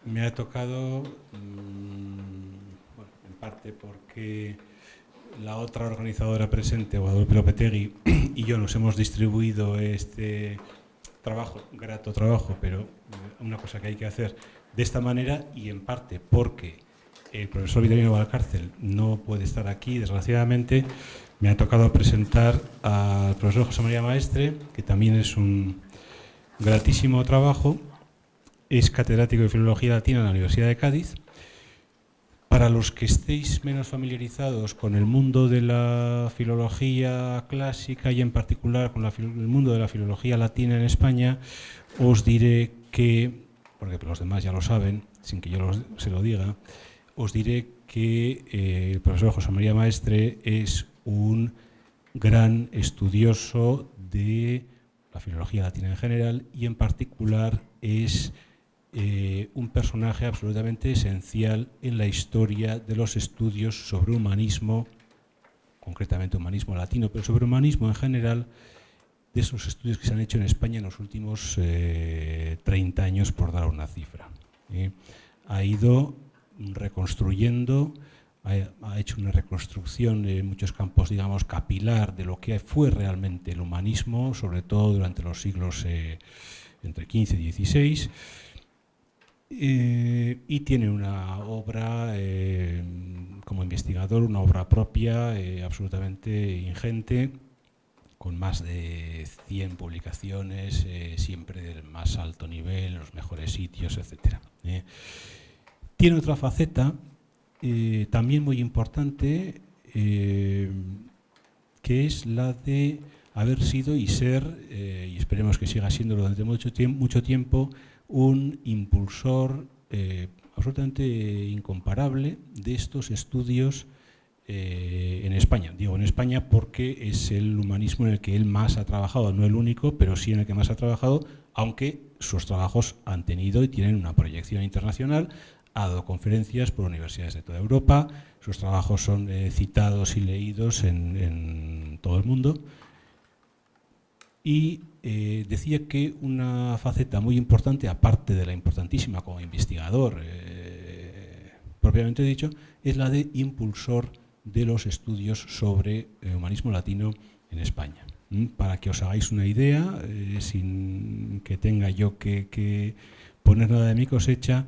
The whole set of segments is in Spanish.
Me ha tocado, bueno, en parte porque la otra organizadora presente, Guadalupe Lopetegui, y yo nos hemos distribuido este trabajo, grato trabajo, pero una cosa que hay que hacer de esta manera, y en parte porque el profesor Vitorino Valcárcel no puede estar aquí, desgraciadamente. Me ha tocado presentar al profesor José María Maestre, que también es un gratísimo trabajo. Es catedrático de Filología Latina en la Universidad de Cádiz. Para los que estéis menos familiarizados con el mundo de la filología clásica y en particular con el mundo de la filología latina en España, os diré que, porque los demás ya lo saben, sin que yo se lo diga, os diré que el profesor José María Maestre es un gran estudioso de la filología latina en general y en particular es un personaje absolutamente esencial en la historia de los estudios sobre humanismo, concretamente humanismo latino, pero sobre humanismo en general, de esos estudios que se han hecho en España en los últimos 30 años, por dar una cifra. Ha ido reconstruyendo, ha hecho una reconstrucción en muchos campos, digamos, capilar de lo que fue realmente el humanismo, sobre todo durante los siglos entre XV y XVI, y tiene una obra como investigador, una obra propia absolutamente ingente, con más de 100 publicaciones, siempre del más alto nivel, en los mejores sitios, etc. Tiene otra faceta también muy importante, que es la de haber sido y ser, y esperemos que siga siendo durante mucho tiempo, un impulsor absolutamente incomparable de estos estudios en España. Digo en España porque es el humanismo en el que él más ha trabajado, no el único, pero sí en el que más ha trabajado, aunque sus trabajos han tenido y tienen una proyección internacional. Ha dado conferencias por universidades de toda Europa, sus trabajos son citados y leídos en todo el mundo. Y decía que una faceta muy importante, aparte de la importantísima como investigador, propiamente dicho, es la de impulsor de los estudios sobre humanismo latino en España. Para que os hagáis una idea, sin que tenga yo que poner nada de mi cosecha,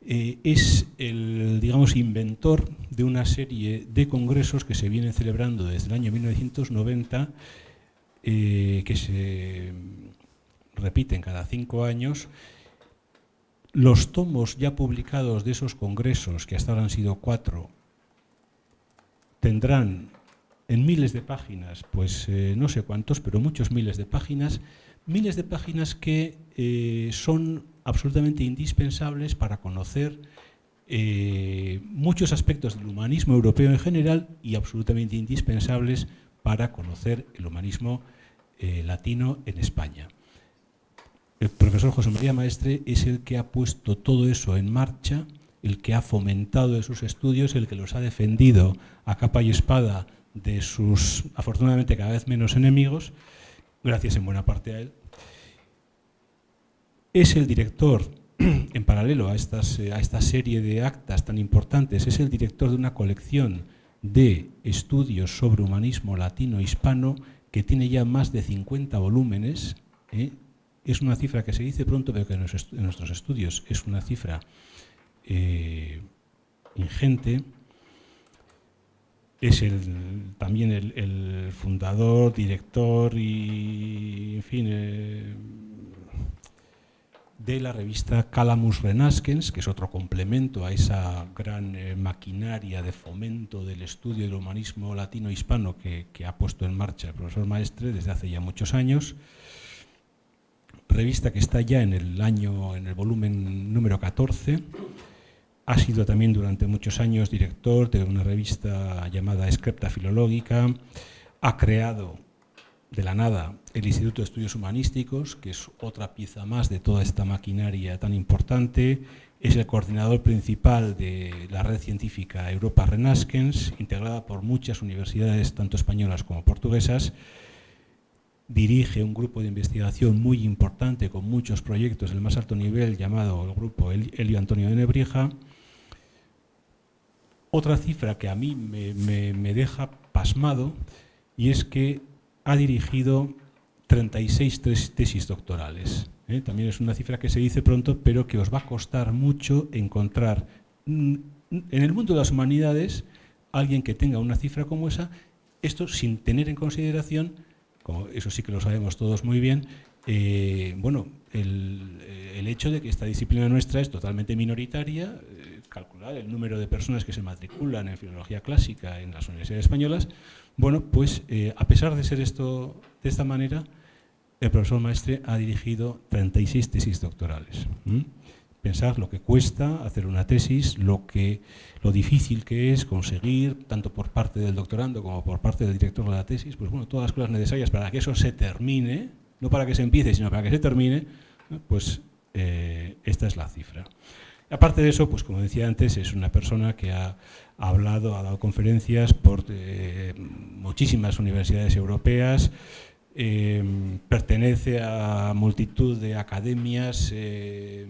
es el, digamos, inventor de una serie de congresos que se vienen celebrando desde el año 1990, que se repiten cada 5 años. Los tomos ya publicados de esos congresos, que hasta ahora han sido 4, tendrán en miles de páginas, pues no sé cuántos, pero muchos miles de páginas que son absolutamente indispensables para conocer muchos aspectos del humanismo europeo en general y absolutamente indispensables para conocer el humanismo latino en España. El profesor José María Maestre es el que ha puesto todo eso en marcha, el que ha fomentado esos estudios, el que los ha defendido a capa y espada de sus, afortunadamente, cada vez menos enemigos, gracias en buena parte a él. Es el director, en paralelo a esta serie de actas tan importantes, es el director de una colección de estudios sobre humanismo latino-hispano que tiene ya más de 50 volúmenes. Es una cifra que se dice pronto, pero que en nuestros estudios es una cifra ingente. Es también el fundador, director y, en fin, de la revista Calamus Renascens, que es otro complemento a esa gran maquinaria de fomento del estudio del humanismo latino-hispano que ha puesto en marcha el profesor Maestre desde hace ya muchos años. Revista que está ya en el volumen número 14. Ha sido también durante muchos años director de una revista llamada Scripta Filológica. Ha creado de la nada el Instituto de Estudios Humanísticos, que es otra pieza más de toda esta maquinaria tan importante. Es el coordinador principal de la red científica Europa Renascens, integrada por muchas universidades, tanto españolas como portuguesas. dirige un grupo de investigación muy importante con muchos proyectos del más alto nivel llamado el grupo Elio Antonio de Nebrija. Otra cifra que a mí me deja pasmado, y es que ha dirigido 36 tesis doctorales. También es una cifra que se dice pronto, pero que os va a costar mucho encontrar en el mundo de las humanidades alguien que tenga una cifra como esa, esto sin tener en consideración, como eso sí que lo sabemos todos muy bien, bueno, el hecho de que esta disciplina nuestra es totalmente minoritaria, calcular el número de personas que se matriculan en filología clásica en las universidades españolas, bueno, pues a pesar de ser esto de esta manera, el profesor Maestre ha dirigido 36 tesis doctorales. Pensar lo que cuesta hacer una tesis, lo difícil que es conseguir, tanto por parte del doctorando como por parte del director de la tesis, pues bueno, todas las cosas necesarias para que eso se termine, no para que se empiece, sino para que se termine, pues esta es la cifra. Aparte de eso, pues como decía antes, es una persona que ha hablado, ha dado conferencias por muchísimas universidades europeas, pertenece a multitud de academias de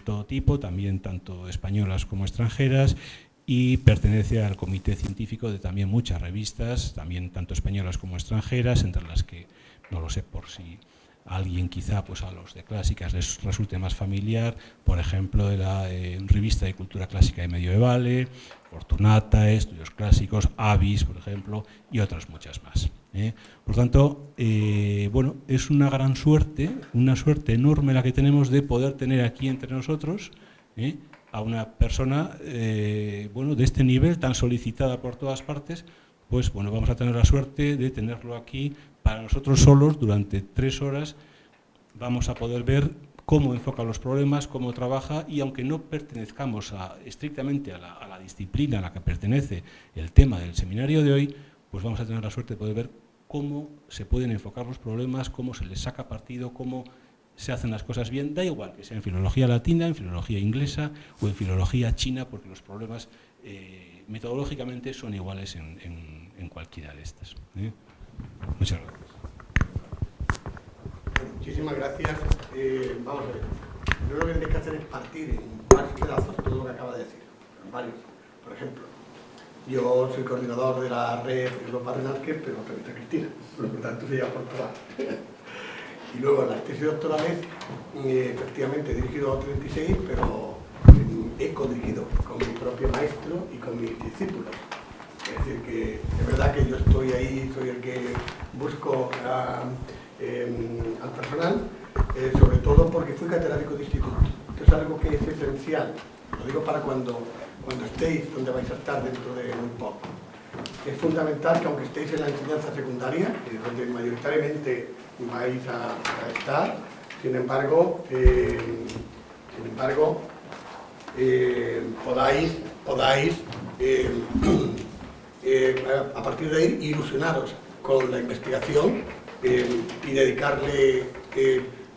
todo tipo, también tanto españolas como extranjeras, y pertenece al comité científico de también muchas revistas, también tanto españolas como extranjeras, entre las que, no lo sé por si a alguien quizá pues a los de clásicas les resulte más familiar, por ejemplo de la Revista de Cultura Clásica y Medievale, Fortunata, Estudios Clásicos, Avis, por ejemplo, y otras muchas más. Por tanto, bueno, es una gran suerte, una suerte enorme la que tenemos de poder tener aquí entre nosotros a una persona bueno, de este nivel tan solicitada por todas partes. Pues bueno, vamos a tener la suerte de tenerlo aquí para nosotros solos durante 3 horas. Vamos a poder ver cómo enfoca los problemas, cómo trabaja, y aunque no pertenezcamos estrictamente a la disciplina a la que pertenece el tema del seminario de hoy, pues vamos a tener la suerte de poder ver cómo se pueden enfocar los problemas, cómo se les saca partido, cómo se hacen las cosas bien. Da igual que sea en filología latina, en filología inglesa o en filología china, porque los problemas metodológicamente son iguales en cualquiera de estas. Muchas gracias. Muchísimas gracias. Vamos a ver. Yo lo que tenéis que hacer es partir en varios pedazos todo lo que acaba de decir. En varios. Por ejemplo, yo soy coordinador de la red Europa Renarque, pero entrevista a Cristina, por lo tanto se llama Portugal. Y luego en las tesis doctorales, efectivamente he dirigido 36, pero he codirigido con mi propio maestro y con mis discípulos. Es decir, que es verdad que yo estoy ahí, soy el que busco al personal, sobre todo porque fui catedrático de instituto. Esto es algo que es esencial, lo digo para cuando estéis donde vais a estar dentro de muy poco. Es fundamental que aunque estéis en la enseñanza secundaria, donde mayoritariamente vais a estar, sin embargo podáis a partir de ahí ilusionaros con la investigación y dedicarle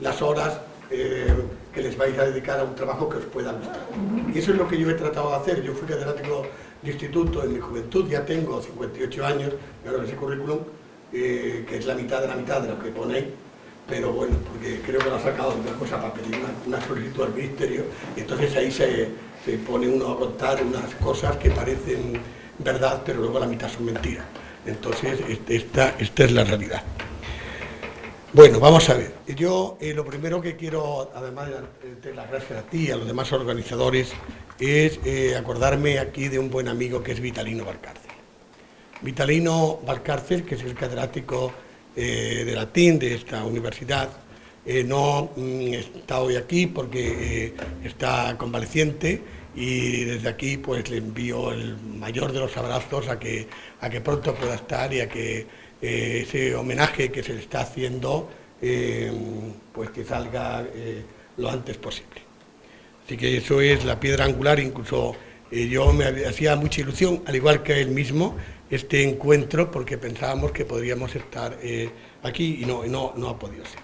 las horas que les vais a dedicar a un trabajo que os pueda gustar. Y eso es lo que yo he tratado de hacer. Yo fui catedrático de instituto en mi juventud, ya tengo 58 años, y ahora ese currículum, que es la mitad de lo que ponéis, pero bueno, porque creo que lo ha sacado de una cosa para pedir una solicitud al ministerio, y entonces ahí se pone uno a contar unas cosas que parecen verdad, pero luego la mitad son mentiras. Entonces, esta es la realidad. Bueno, vamos a ver. Yo lo primero que quiero, además de las gracias a ti y a los demás organizadores, es acordarme aquí de un buen amigo que es Vitalino Valcárcel. Vitalino Valcárcel, que es el catedrático de latín de esta universidad, no está hoy aquí porque está convaleciente, y desde aquí pues le envío el mayor de los abrazos a que pronto pueda estar, y a que ese homenaje que se le está haciendo pues que salga lo antes posible. Así que eso es la piedra angular. Incluso yo me hacía mucha ilusión, al igual que él mismo, este encuentro, porque pensábamos que podríamos estar aquí y no ha podido ser.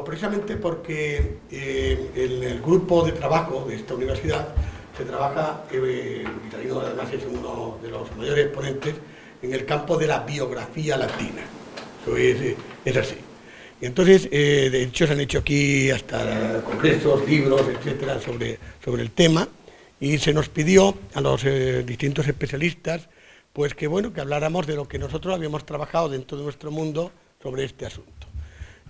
Precisamente porque en el grupo de trabajo de esta universidad se trabaja, Vitalino además es uno de los mayores exponentes en el campo de la biografía latina. Eso es así. Y entonces, de hecho, se han hecho aquí hasta congresos, libros, etcétera, sobre el tema, y se nos pidió a los distintos especialistas pues que, bueno, que habláramos de lo que nosotros habíamos trabajado dentro de nuestro mundo sobre este asunto.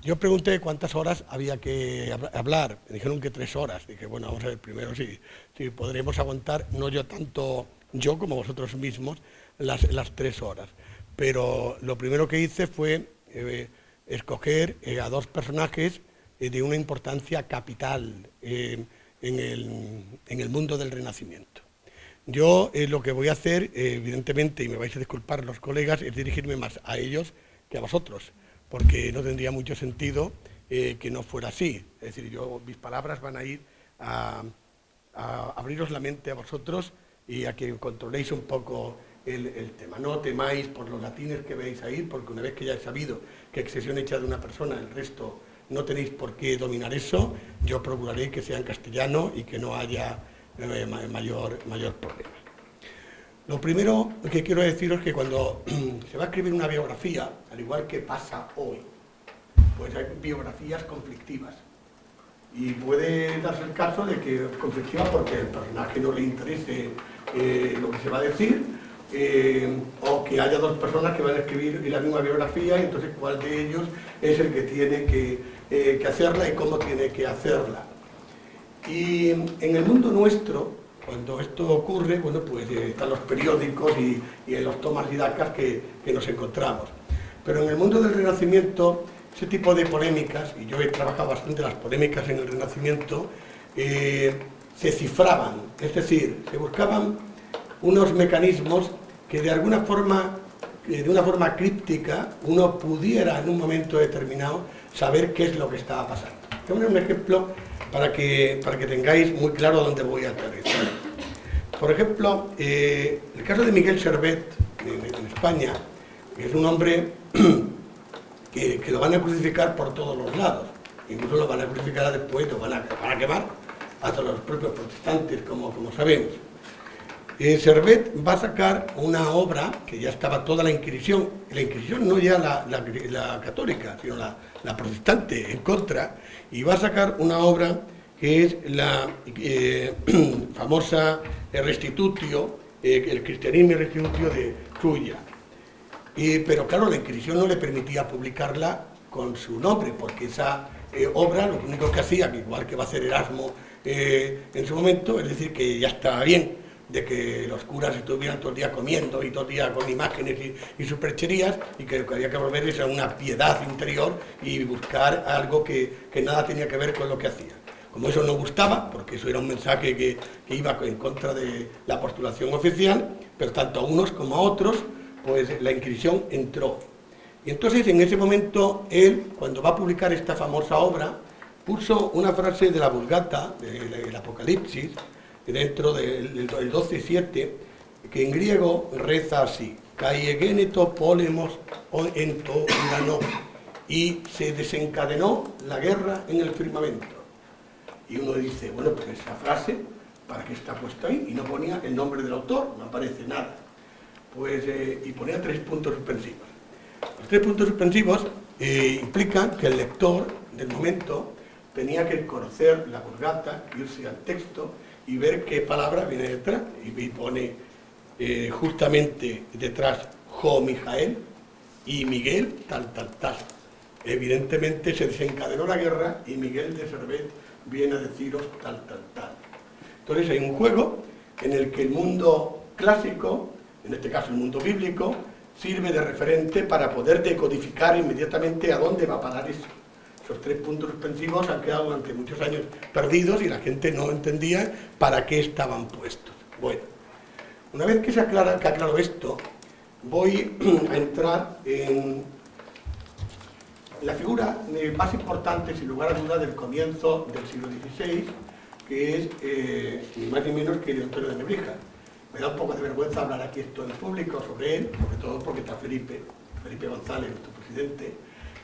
Yo pregunté cuántas horas había que hablar, me dijeron que 3 horas. Dije, bueno, vamos a ver primero si podremos aguantar, no yo tanto yo como vosotros mismos, las 3 horas. Pero lo primero que hice fue escoger a 2 personajes de una importancia capital en el mundo del Renacimiento. Yo lo que voy a hacer, evidentemente, y me vais a disculpar los colegas, es dirigirme más a ellos que a vosotros, porque no tendría mucho sentido que no fuera así. Es decir, mis palabras van a ir a abriros la mente a vosotros y a que controléis un poco el tema. No temáis por los latines que veis ahí, porque una vez que ya he sabido qué excesión hecha de una persona, el resto no tenéis por qué dominar eso. Yo procuraré que sea en castellano y que no haya mayor problema. Lo primero que quiero deciros es que cuando se va a escribir una biografía, al igual que pasa hoy, pues hay biografías conflictivas. Y puede darse el caso de que es conflictiva porque al personaje no le interese lo que se va a decir, o que haya 2 personas que van a escribir la misma biografía, y entonces cuál de ellos es el que tiene que hacerla y cómo tiene que hacerla. Y en el mundo nuestro, cuando esto ocurre, bueno, pues están los periódicos y en los tomas y dacas que nos encontramos. Pero en el mundo del Renacimiento, ese tipo de polémicas, y yo he trabajado bastante las polémicas en el Renacimiento, se cifraban, es decir, se buscaban unos mecanismos que de alguna forma, de una forma críptica, uno pudiera en un momento determinado saber qué es lo que estaba pasando. Voy a poner un ejemplo para que tengáis muy claro dónde voy a aterrizar. Por ejemplo, el caso de Miguel Servet, en España, que es un hombre que lo van a crucificar por todos los lados. Incluso lo van a crucificar después, lo van a quemar, hasta los propios protestantes, como sabemos. Servet va a sacar una obra que ya estaba toda la Inquisición no ya la católica, sino la protestante en contra, y va a sacar una obra que es la famosa Restitutio, el cristianismo y Restitutio de Suya. Pero claro, la Inquisición no le permitía publicarla con su nombre, porque esa obra lo único que hacía, igual que va a hacer Erasmo en su momento, es decir, que ya estaba bien de que los curas estuvieran todo el día comiendo y todo el día con imágenes y supercherías, y que había que volverles a una piedad interior y buscar algo que nada tenía que ver con lo que hacían. Como eso no gustaba, porque eso era un mensaje que iba en contra de la postulación oficial, pero tanto a unos como a otros, pues la Inquisición entró. Y entonces en ese momento él, cuando va a publicar esta famosa obra, puso una frase de la Vulgata, del Apocalipsis, dentro del 12:7, que en griego reza así: Caiegeneto polemos ento urano, y se desencadenó la guerra en el firmamento. Y uno dice, bueno, pues esa frase, ¿para qué está puesta ahí? Y no ponía el nombre del autor, no aparece nada. Pues, y ponía 3 puntos suspensivos. Los 3 puntos suspensivos implican que el lector, del momento, tenía que conocer la Vulgata, irse al texto y ver qué palabra viene detrás. Y pone justamente detrás Jo Mijael y Miguel tal. Evidentemente se desencadenó la guerra y Miguel de Servet viene a deciros tal. Entonces hay un juego en el que el mundo clásico, en este caso el mundo bíblico, sirve de referente para poder decodificar inmediatamente a dónde va a parar eso. Esos 3 puntos suspensivos han quedado durante muchos años perdidos y la gente no entendía para qué estaban puestos. Bueno, una vez que aclaro esto, voy a entrar en la figura más importante, sin lugar a duda, del comienzo del siglo XVI, que es ni más ni menos que el Antonio de Nebrija. Me da un poco de vergüenza hablar aquí esto en público sobre él, sobre todo porque está Felipe González, nuestro presidente,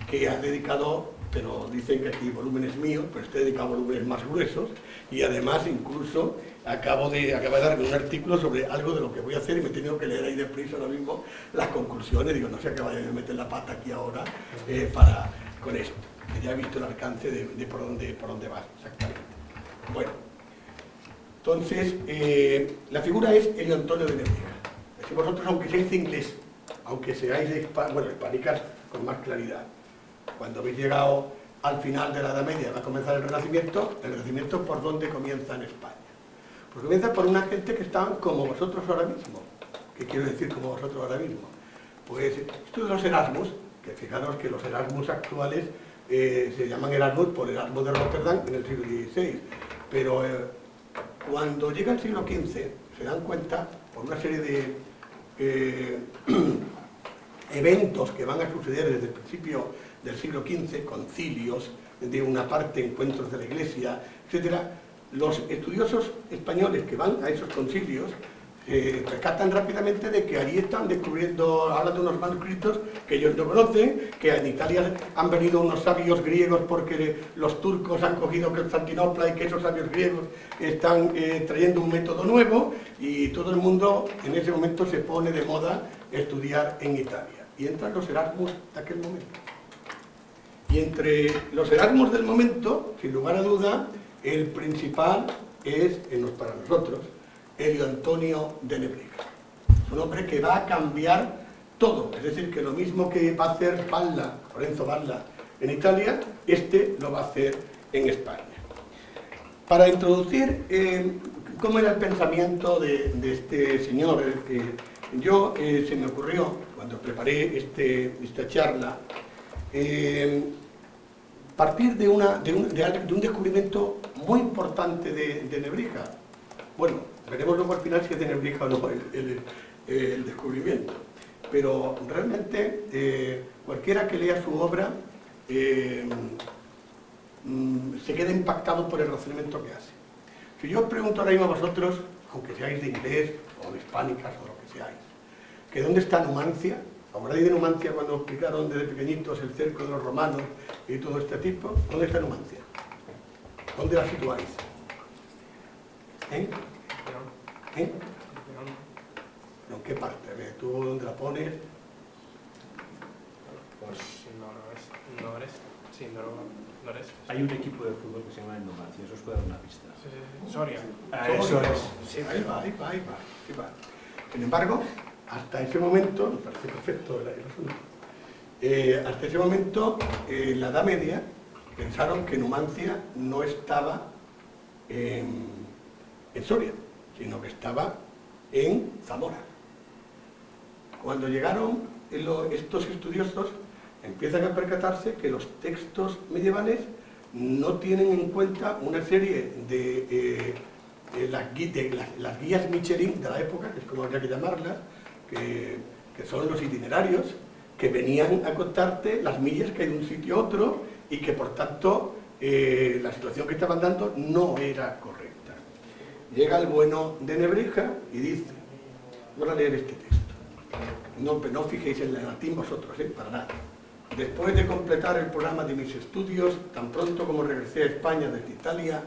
que ha dedicado pero dicen que aquí volúmenes míos, pero estoy dedicado a volúmenes más gruesos, y además incluso acaba de darme un artículo sobre algo de lo que voy a hacer y me he tenido que leer ahí deprisa ahora mismo las conclusiones, digo, no sé qué vaya a meter la pata aquí ahora con esto, que ya he visto el alcance de por dónde va exactamente. Bueno, entonces, la figura es Elio Antonio de Nebrija. Si vosotros, aunque seáis de inglés, aunque seáis de hispánicas con más claridad, cuando habéis llegado al final de la Edad Media, va a comenzar el Renacimiento ¿por dónde comienza en España? Pues comienza por una gente que estaban como vosotros ahora mismo. ¿Qué quiero decir como vosotros ahora mismo? Pues esto de los Erasmus, que fijaros que los Erasmus actuales se llaman Erasmus por Erasmo de Rotterdam en el siglo XVI, pero cuando llega el siglo XV se dan cuenta, por una serie de eventos que van a suceder desde el principio del siglo XV, concilios, de una parte encuentros de la Iglesia, etcétera, los estudiosos españoles que van a esos concilios rescatan rápidamente de que allí están descubriendo, hablan de unos manuscritos que ellos no conocen, que en Italia han venido unos sabios griegos porque los turcos han cogido Constantinopla y que esos sabios griegos están trayendo un método nuevo, y todo el mundo en ese momento se pone de moda estudiar en Italia. Y entran los Erasmus de aquel momento. Y entre los Erasmus del momento, sin lugar a duda, el principal es, para nosotros, Elio Antonio de Nebrija. Es un hombre que va a cambiar todo, es decir, que lo mismo que va a hacer Lorenzo Valla en Italia, lo va a hacer en España. Para introducir cómo era el pensamiento de este señor, se me ocurrió, cuando preparé esta charla, partir de un descubrimiento muy importante de Nebrija. Bueno, veremos luego al final si es de Nebrija o no el descubrimiento. Pero realmente cualquiera que lea su obra se queda impactado por el razonamiento que hace. Si yo os pregunto ahora mismo a vosotros, aunque seáis de inglés o de hispánicas o lo que seáis, que ¿dónde está Numancia? ¿Acordáis de Numancia cuando explicaron desde pequeñitos el cerco de los romanos y todo este tipo? ¿Dónde está Numancia? ¿Dónde la situáis? ¿En qué parte? ¿Tú dónde la pones? Pues noreste. Sí, noreste. Hay un equipo de fútbol que se llama el Numancia, eso os puede dar una pista. Sí. Soria. Eso es. Sí, ahí va. Sin embargo, hasta ese momento, me parece perfecto el asunto, hasta ese momento, en la Edad Media, pensaron que Numancia no estaba en Soria, sino que estaba en Zamora. Cuando llegaron estos estudiosos, empiezan a percatarse que los textos medievales no tienen en cuenta una serie de las guías Michelin de la época, que es como habría que llamarlas, que son los itinerarios, que venían a contarte las millas que hay de un sitio a otro y que por tanto la situación que estaban dando no era correcta. Llega el bueno de Nebrija y dice, voy a leer este texto. No fijéis en el latín vosotros, para nada. Después de completar el programa de mis estudios, tan pronto como regresé a España desde Italia,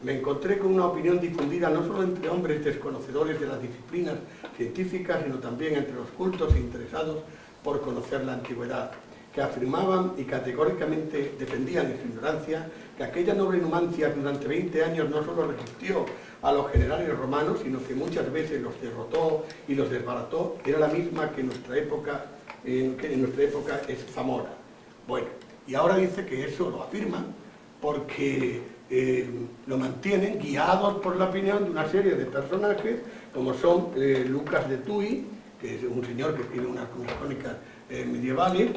me encontré con una opinión difundida no solo entre hombres desconocedores de las disciplinas científicas, sino también entre los cultos e interesados por conocer la antigüedad, que afirmaban y categóricamente defendían en su ignorancia que aquella noble Numancia que durante 20 años no solo resistió a los generales romanos, sino que muchas veces los derrotó y los desbarató, era la misma que en nuestra época es Zamora. Bueno, y ahora dice que eso lo afirman porque lo mantienen guiados por la opinión de una serie de personajes, como son Lucas de Tuy, que es un señor que tiene unas crónicas medievales,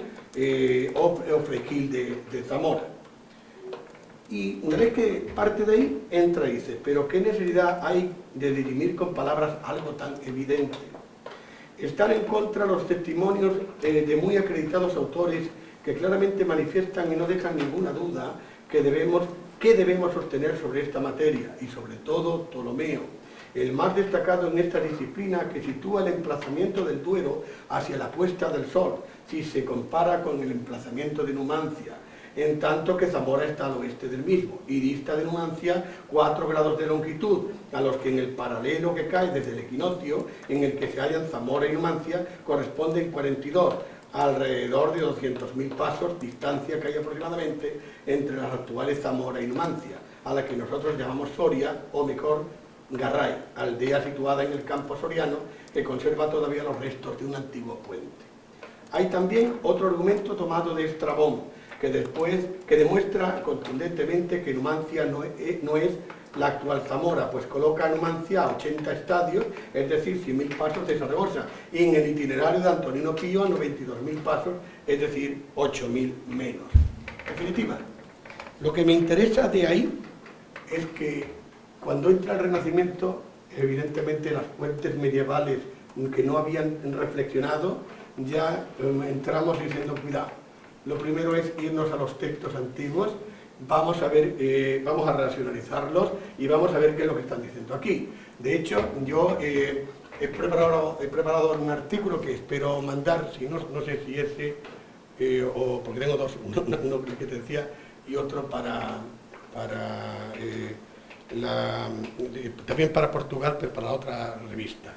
o Fray Gil de Zamora. Y una vez que parte de ahí, entra y dice, pero ¿qué necesidad hay de dirimir con palabras algo tan evidente? Están en contra los testimonios de muy acreditados autores que claramente manifiestan y no dejan ninguna duda que debemos sostener sobre esta materia, y sobre todo Ptolomeo, el más destacado en esta disciplina, que sitúa el emplazamiento del Duero hacia la puesta del sol, si se compara con el emplazamiento de Numancia, en tanto que Zamora está al oeste del mismo y dista de Numancia 4 grados de longitud, a los que en el paralelo que cae desde el equinoccio en el que se hallan Zamora y Numancia corresponden 42, alrededor de 200.000 pasos, distancia que hay aproximadamente entre las actuales Zamora y Numancia, a la que nosotros llamamos Soria, o mejor Garray, aldea situada en el campo soriano que conserva todavía los restos de un antiguo puente. Hay también otro argumento tomado de Estrabón, que demuestra contundentemente que Numancia no es la actual Zamora, pues coloca a Numancia a 80 estadios, es decir, 100.000 pasos de Zaragoza, y en el itinerario de Antonino Pío a 92.000 pasos, es decir, 8.000 menos. En definitiva, lo que me interesa de ahí es que cuando entra el Renacimiento, evidentemente las fuentes medievales que no habían reflexionado, ya entramos diciendo, cuidado, lo primero es irnos a los textos antiguos, vamos a ver, vamos a racionalizarlos y vamos a ver qué es lo que están diciendo aquí. De hecho, yo he preparado un artículo que espero mandar, si no sé si ese, o porque tengo dos, uno que te decía y otro también para Portugal, pero para otra revista,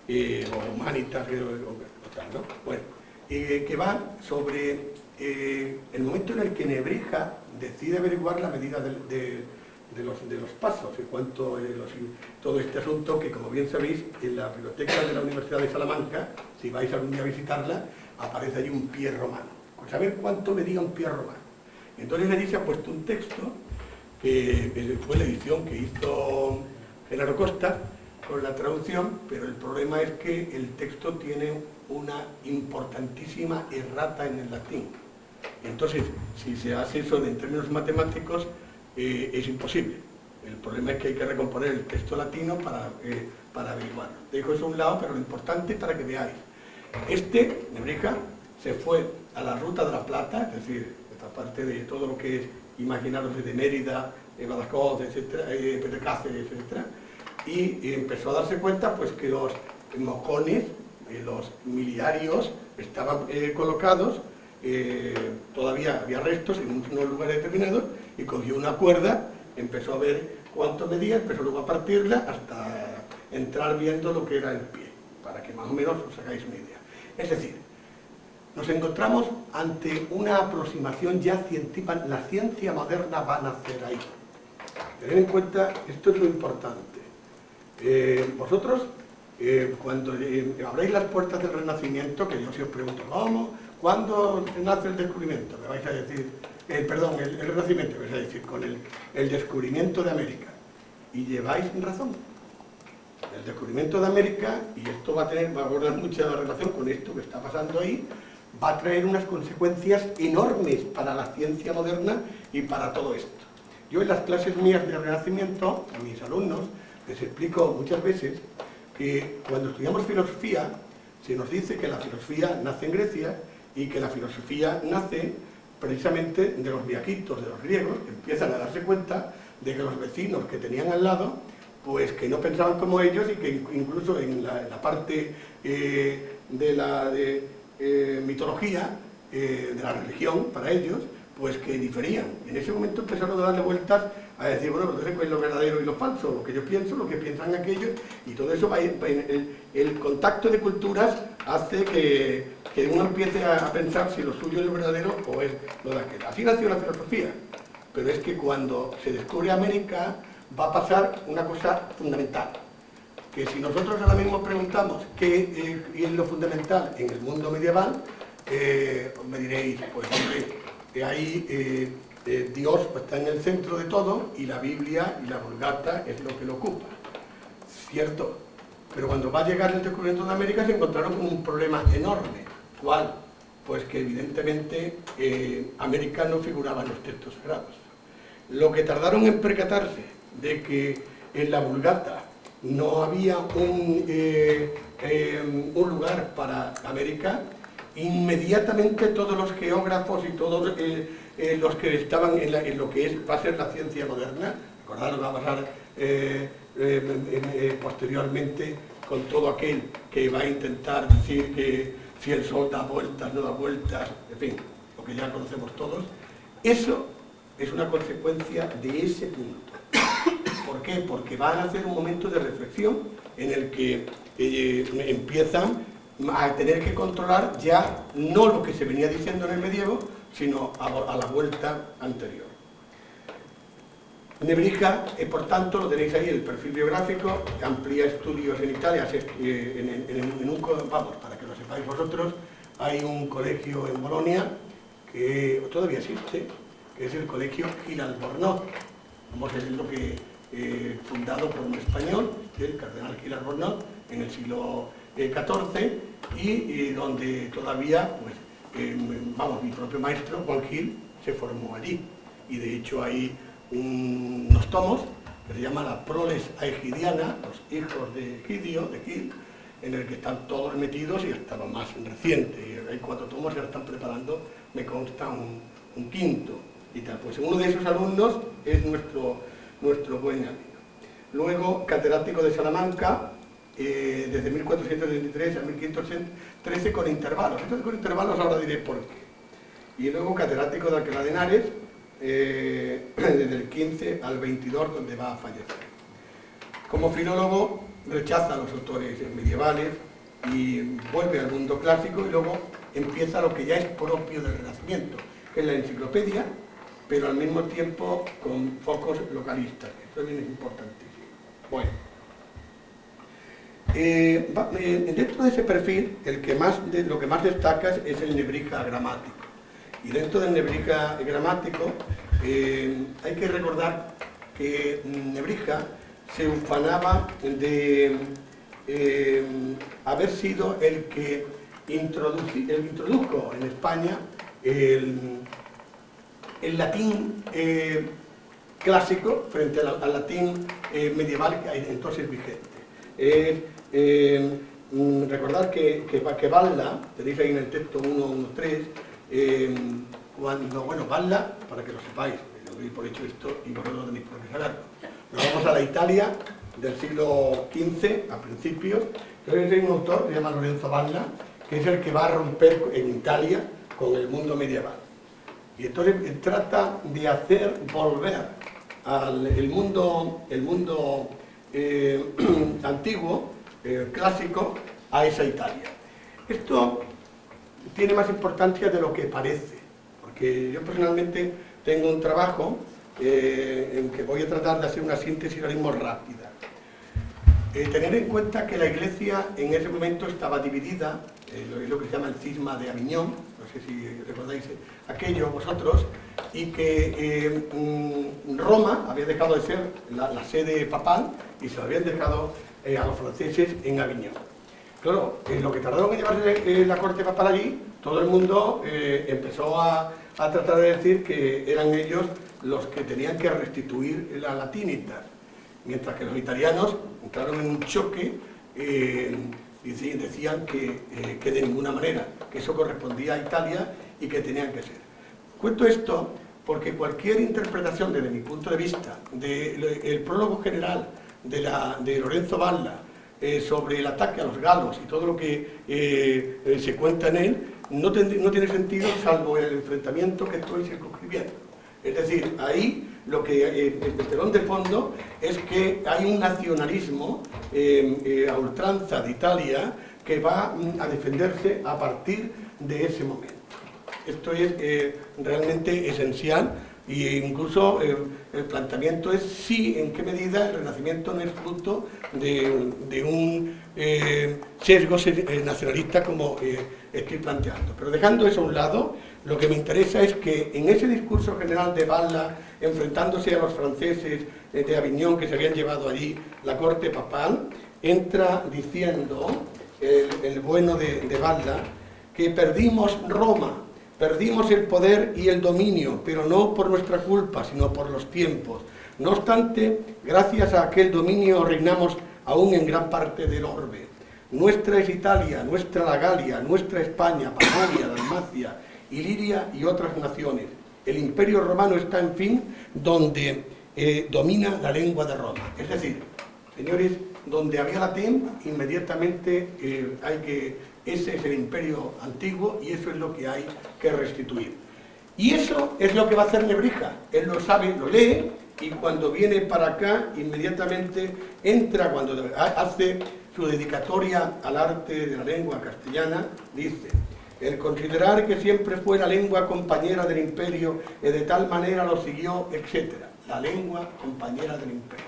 o Humanitas, otra, ¿no? Bueno, que va sobre el momento en el que Nebrija decide averiguar la medida de los pasos y cuánto todo este asunto, que como bien sabéis, en la biblioteca de la Universidad de Salamanca, si vais algún día a visitarla, aparece allí un pie romano. Pues a ver cuánto medía un pie romano. Entonces allí se ha puesto un texto que fue la edición que hizo Genaro Costa con la traducción, pero el problema es que el texto tiene una importantísima errata en el latín. Entonces, si se hace eso en términos matemáticos, es imposible. El problema es que hay que recomponer el texto latino para averiguarlo. Dejo eso a un lado, pero lo importante es para que veáis. Nebrija, se fue a la Ruta de la Plata, es decir, esta parte de todo lo que es, imaginaros desde Mérida, Badajoz, etcétera, Cáceres, etcétera, y empezó a darse cuenta pues que los mojones, los miliarios estaban colocados, todavía había restos en unos lugares determinados, y cogió una cuerda, empezó a ver cuánto medía, empezó luego a partirla hasta entrar viendo lo que era el pie, para que más o menos os hagáis una idea. Es decir, nos encontramos ante una aproximación ya científica, la ciencia moderna va a nacer ahí. Tened en cuenta, esto es lo importante. Vosotros, cuando abráis las puertas del Renacimiento, que yo si os pregunto, ¿cuándo nace el descubrimiento? Me vais a decir, el Renacimiento, me vais a decir, con el descubrimiento de América. Y lleváis razón. El descubrimiento de América, y esto va a guardar mucha relación con esto que está pasando ahí, va a traer unas consecuencias enormes para la ciencia moderna y para todo esto. Yo en las clases mías de Renacimiento, a mis alumnos, les explico muchas veces que cuando estudiamos filosofía, se nos dice que la filosofía nace en Grecia y que la filosofía nace precisamente de los viaquitos, de los griegos, que empiezan a darse cuenta de que los vecinos que tenían al lado, pues que no pensaban como ellos y que incluso en la parte de la mitología, de la religión, para ellos, pues que diferían. En ese momento empezaron a darle vueltas a decir, bueno, entonces pues lo verdadero y lo falso, lo que yo pienso, lo que piensan aquellos, y todo eso va el contacto de culturas hace que uno empiece a pensar si lo suyo es lo verdadero o es lo de aquel. Así nació la filosofía, pero es que cuando se descubre América va a pasar una cosa fundamental, que si nosotros ahora mismo preguntamos qué es lo fundamental en el mundo medieval, me diréis, pues hombre, ahí Dios está en el centro de todo y la Biblia y la Vulgata es lo que lo ocupa. Cierto, pero cuando va a llegar el descubrimiento de América se encontraron con un problema enorme. ¿Cuál? Pues que evidentemente América no figuraba en los textos sagrados. Lo que tardaron en percatarse de que en la Vulgata no había un lugar para América, inmediatamente todos los geógrafos y todos los que estaban en lo que va a ser la ciencia moderna, recordaros, va a pasar posteriormente con todo aquel que va a intentar decir que si el Sol da vueltas, no da vueltas, en fin, lo que ya conocemos todos, Eso es una consecuencia de ese punto. ¿Por qué? Porque van a hacer un momento de reflexión en el que empiezan a tener que controlar ya no lo que se venía diciendo en el medievo, sino a la vuelta anterior. Nebrija, por tanto, lo tenéis ahí, el perfil biográfico, amplía estudios en Italia, vamos, para que lo sepáis vosotros, hay un colegio en Bolonia que todavía existe, que es el colegio Gil Albornoz, vamos a decirlo que fundado por un español, el cardenal Gil Albornoz, en el siglo XIV, y donde todavía, pues, vamos, mi propio maestro, Juan Gil, se formó allí, y de hecho hay unos tomos que se llaman la Proles Aegidiana, los hijos de Egidio, de Gil, en el que están todos metidos y hasta lo más reciente. Y hay 4 tomos que están preparando, me consta un quinto y tal. Pues uno de esos alumnos es nuestro buen amigo. Luego, catedrático de Salamanca, desde 1433 a 1513 con intervalos. Entonces con intervalos ahora diré por qué. Y luego catedrático de Alcalá de Henares, desde el 15 al 22, donde va a fallecer. Como filólogo rechaza los autores medievales y vuelve al mundo clásico, y luego empieza lo que ya es propio del Renacimiento, que es la enciclopedia, pero al mismo tiempo con focos localistas. Eso también es importantísimo. Bueno, dentro de ese perfil, lo que más destaca es el Nebrija gramático. Y dentro del Nebrija gramático hay que recordar que Nebrija se ufanaba de haber sido el que introdujo en España el latín clásico frente al latín medieval que hay entonces vigente. Recordar que Valla, tenéis ahí en el texto 1.1.3, bueno, Valla, para que lo sepáis, lo doy por hecho esto y vosotros lo tenéis por qué saberlo. Nos vamos a la Italia del siglo XV, a principios. Entonces hay un autor que se llama Lorenzo Valla, que es el que va a romper en Italia con el mundo medieval. Y entonces trata de hacer volver el mundo antiguo, clásico, a esa Italia. Esto tiene más importancia de lo que parece, porque yo personalmente tengo un trabajo en que voy a tratar de hacer una síntesis ahora mismo rápida. Tener en cuenta que la Iglesia en ese momento estaba dividida, lo que se llama el cisma de Aviñón, no sé si recordáis aquello vosotros, y que Roma había dejado de ser la sede papal y se lo habían dejado a los franceses en Aviñón. Claro, lo que tardaron en llevarse la corte papal allí, todo el mundo empezó a tratar de decir que eran ellos los que tenían que restituir la latinitas, mientras que los italianos entraron en un choque y decían que de ninguna manera, que eso correspondía a Italia y que tenían que ser. Cuento esto porque cualquier interpretación desde mi punto de vista del prólogo general de Lorenzo Valla sobre el ataque a los galos y todo lo que se cuenta en él no tiene sentido salvo el enfrentamiento que estoy circunscribiendo. Es decir, ahí lo que el telón de fondo es que hay un nacionalismo a ultranza de Italia que va a defenderse a partir de ese momento. Esto es realmente esencial e incluso el planteamiento es si, en qué medida el Renacimiento no es fruto de un sesgo nacionalista como estoy planteando. Pero dejando eso a un lado, lo que me interesa es que en ese discurso general de Valla, enfrentándose a los franceses de Aviñón que se habían llevado allí la corte papal, entra diciendo el bueno de Valla que perdimos Roma, perdimos el poder y el dominio, pero no por nuestra culpa, sino por los tiempos. No obstante, gracias a aquel dominio reinamos aún en gran parte del orbe. Nuestra es Italia, nuestra la Galia, nuestra España, Panonia, Dalmacia, Iliria y otras naciones. El Imperio Romano está, en fin, donde domina la lengua de Roma. Es decir, señores, donde había latín, inmediatamente ese es el imperio antiguo y eso es lo que hay que restituir. Y eso es lo que va a hacer Nebrija. Él lo sabe, lo lee, y cuando viene para acá, inmediatamente entra, cuando hace su dedicatoria al arte de la lengua castellana, dice: el considerar que siempre fue la lengua compañera del imperio, y de tal manera lo siguió, etc. La lengua compañera del imperio.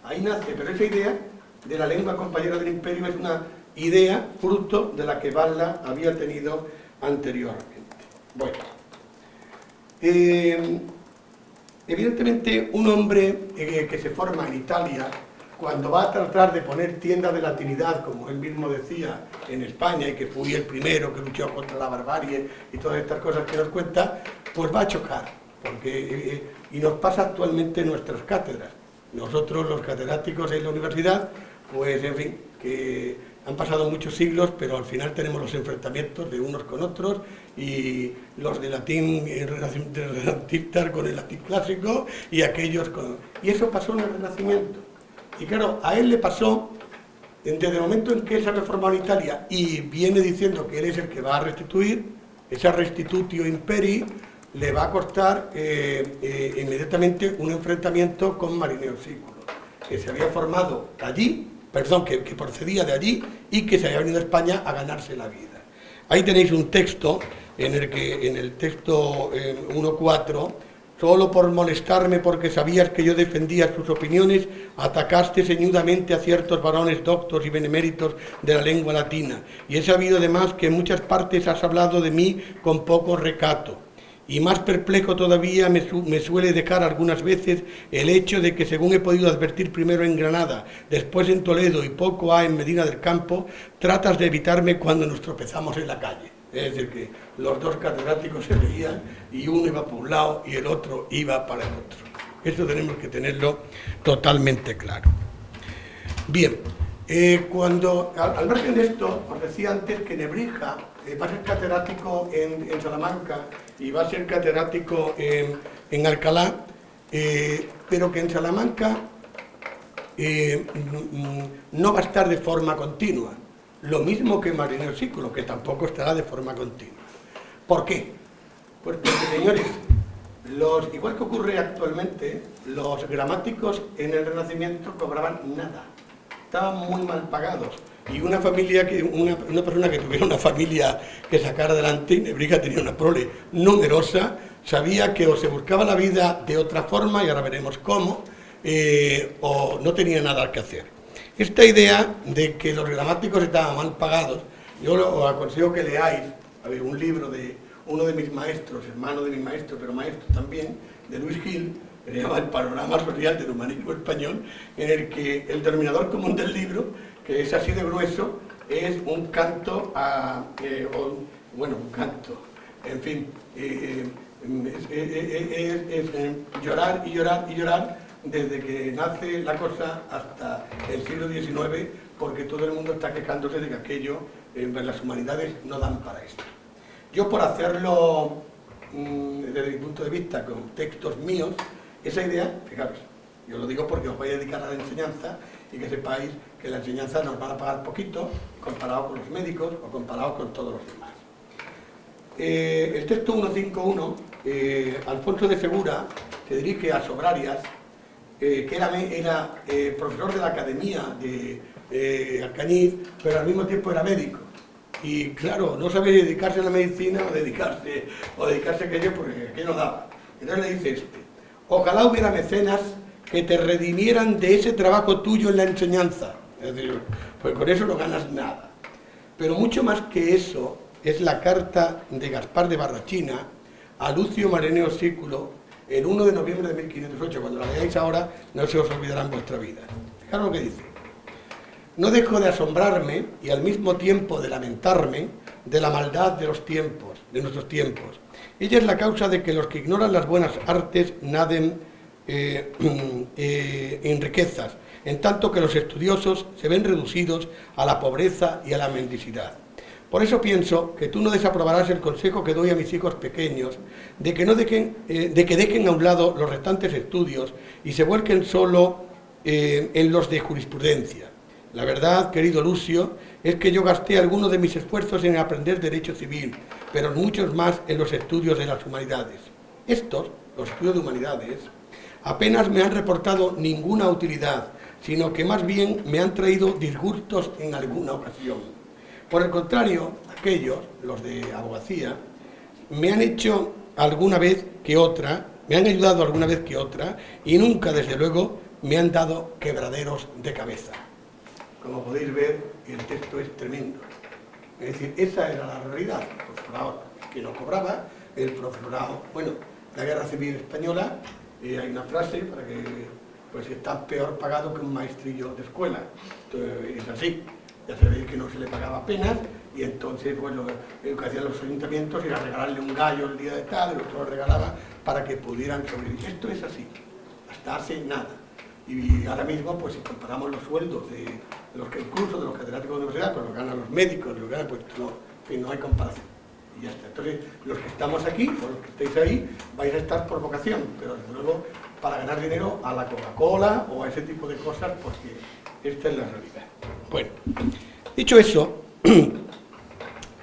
Ahí nace, pero esa idea de la lengua compañera del imperio es una idea fruto de la que Valla había tenido anteriormente. Bueno, evidentemente un hombre que se forma en Italia, cuando va a tratar de poner tiendas de latinidad, como él mismo decía, en España, y que fui el primero que luchó contra la barbarie y todas estas cosas que nos cuenta, pues va a chocar, porque, y nos pasa actualmente en nuestras cátedras. Nosotros, los catedráticos en la universidad, pues en fin, que han pasado muchos siglos, pero al final tenemos los enfrentamientos de unos con otros, y los de latín renacentistas con el latín clásico, y aquellos con... Y eso pasó en el Renacimiento. Y claro, a él le pasó, desde el momento en que él se ha reformado en Italia, y viene diciendo que él es el que va a restituir, esa restitutio imperi, le va a costar inmediatamente un enfrentamiento con Marineo Sículo, que se había formado allí, perdón, que procedía de allí y que se había venido a España a ganarse la vida. Ahí tenéis un texto en el que, en el texto 1.4, solo por molestarme porque sabías que yo defendía sus opiniones, atacaste ceñudamente a ciertos varones doctos y beneméritos de la lengua latina, y he sabido además que en muchas partes has hablado de mí con poco recato. Y más perplejo todavía me suele dejar algunas veces el hecho de que, según he podido advertir primero en Granada, después en Toledo y poco en Medina del Campo, tratas de evitarme cuando nos tropezamos en la calle. Es decir, que los dos catedráticos se veían y uno iba por un lado y el otro iba para el otro. Esto tenemos que tenerlo totalmente claro. Bien, al margen de esto, os decía antes que Nebrija va a ser catedrático en Salamanca y va a ser catedrático en Alcalá, pero que en Salamanca no va a estar de forma continua, lo mismo que Marineo Sículo, que tampoco estará de forma continua. ¿Por qué? Pues porque, señores, igual que ocurre actualmente, los gramáticos en el Renacimiento cobraban nada, estaban muy mal pagados. Y una persona que tuviera una familia que sacara adelante, y Nebrija tenía una prole numerosa, sabía que o se buscaba la vida de otra forma, y ahora veremos cómo, o no tenía nada que hacer. Esta idea de que los gramáticos estaban mal pagados, yo os aconsejo que leáis un libro de uno de mis maestros, hermano de mi maestro, pero maestro también, de Luis Gil, que se llama El panorama social del humanismo español, en el que el denominador común del libro, que es así de grueso, es un canto un canto, en fin, es llorar y llorar y llorar desde que nace la cosa hasta el siglo XIX, porque todo el mundo está quejándose de que aquello, las humanidades no dan para esto. Yo, por hacerlo desde mi punto de vista con textos míos, esa idea, fijaros, yo lo digo porque os voy a dedicar a la enseñanza y que sepáis que la enseñanza nos van a pagar poquito comparado con los médicos o comparado con todos los demás. El texto 151, Alfonso de Segura se dirige a Sobrarias, que era profesor de la Academia de Alcañiz, pero al mismo tiempo era médico. Y claro, no sabía dedicarse a la medicina o dedicarse a aquello, porque aquello no daba. Entonces le dice ojalá hubiera mecenas que te redimieran de ese trabajo tuyo en la enseñanza. Es decir, pues con eso no ganas nada. Pero mucho más que eso es la carta de Gaspar de Barrachina a Lucio Marineo Sículo el 1 de noviembre de 1508. Cuando la leáis ahora no se os olvidará en vuestra vida. Fijaros lo que dice. No dejo de asombrarme y al mismo tiempo de lamentarme de la maldad de los tiempos, de nuestros tiempos. Ella es la causa de que los que ignoran las buenas artes naden en riquezas, en tanto que los estudiosos se ven reducidos a la pobreza y a la mendicidad. Por eso pienso que tú no desaprobarás el consejo que doy a mis hijos pequeños de que dejen a un lado los restantes estudios y se vuelquen solo en los de jurisprudencia. La verdad, querido Lucio, es que yo gasté algunos de mis esfuerzos en aprender derecho civil, pero muchos más en los estudios de las humanidades. Estos, los estudios de humanidades, apenas me han reportado ninguna utilidad, sino que más bien me han traído disgustos en alguna ocasión. Por el contrario, aquellos, los de abogacía, me han hecho alguna vez que otra, me han ayudado alguna vez que otra, y nunca, desde luego, me han dado quebraderos de cabeza. Como podéis ver, el texto es tremendo. Es decir, esa era la realidad. El profesorado que no cobraba, el profesorado, bueno, la Guerra Civil Española, hay una frase para que, pues, está peor pagado que un maestrillo de escuela. Entonces, es así. Ya sabéis que no se le pagaba apenas, y entonces, bueno, lo que hacían los ayuntamientos era regalarle un gallo el día de tal, el otro lo regalaba para que pudieran sobrevivir. Esto es así, hasta hace nada. Y ahora mismo, pues si comparamos los sueldos de los que incluso de los catedráticos de universidad, pues lo ganan los médicos, lo ganan, pues no, en fin, no hay comparación. Y ya está. Entonces, los que estamos aquí, o los que estáis ahí, vais a estar por vocación, pero desde luego para ganar dinero a la Coca-Cola o a ese tipo de cosas, porque esta es la realidad. Bueno, dicho eso,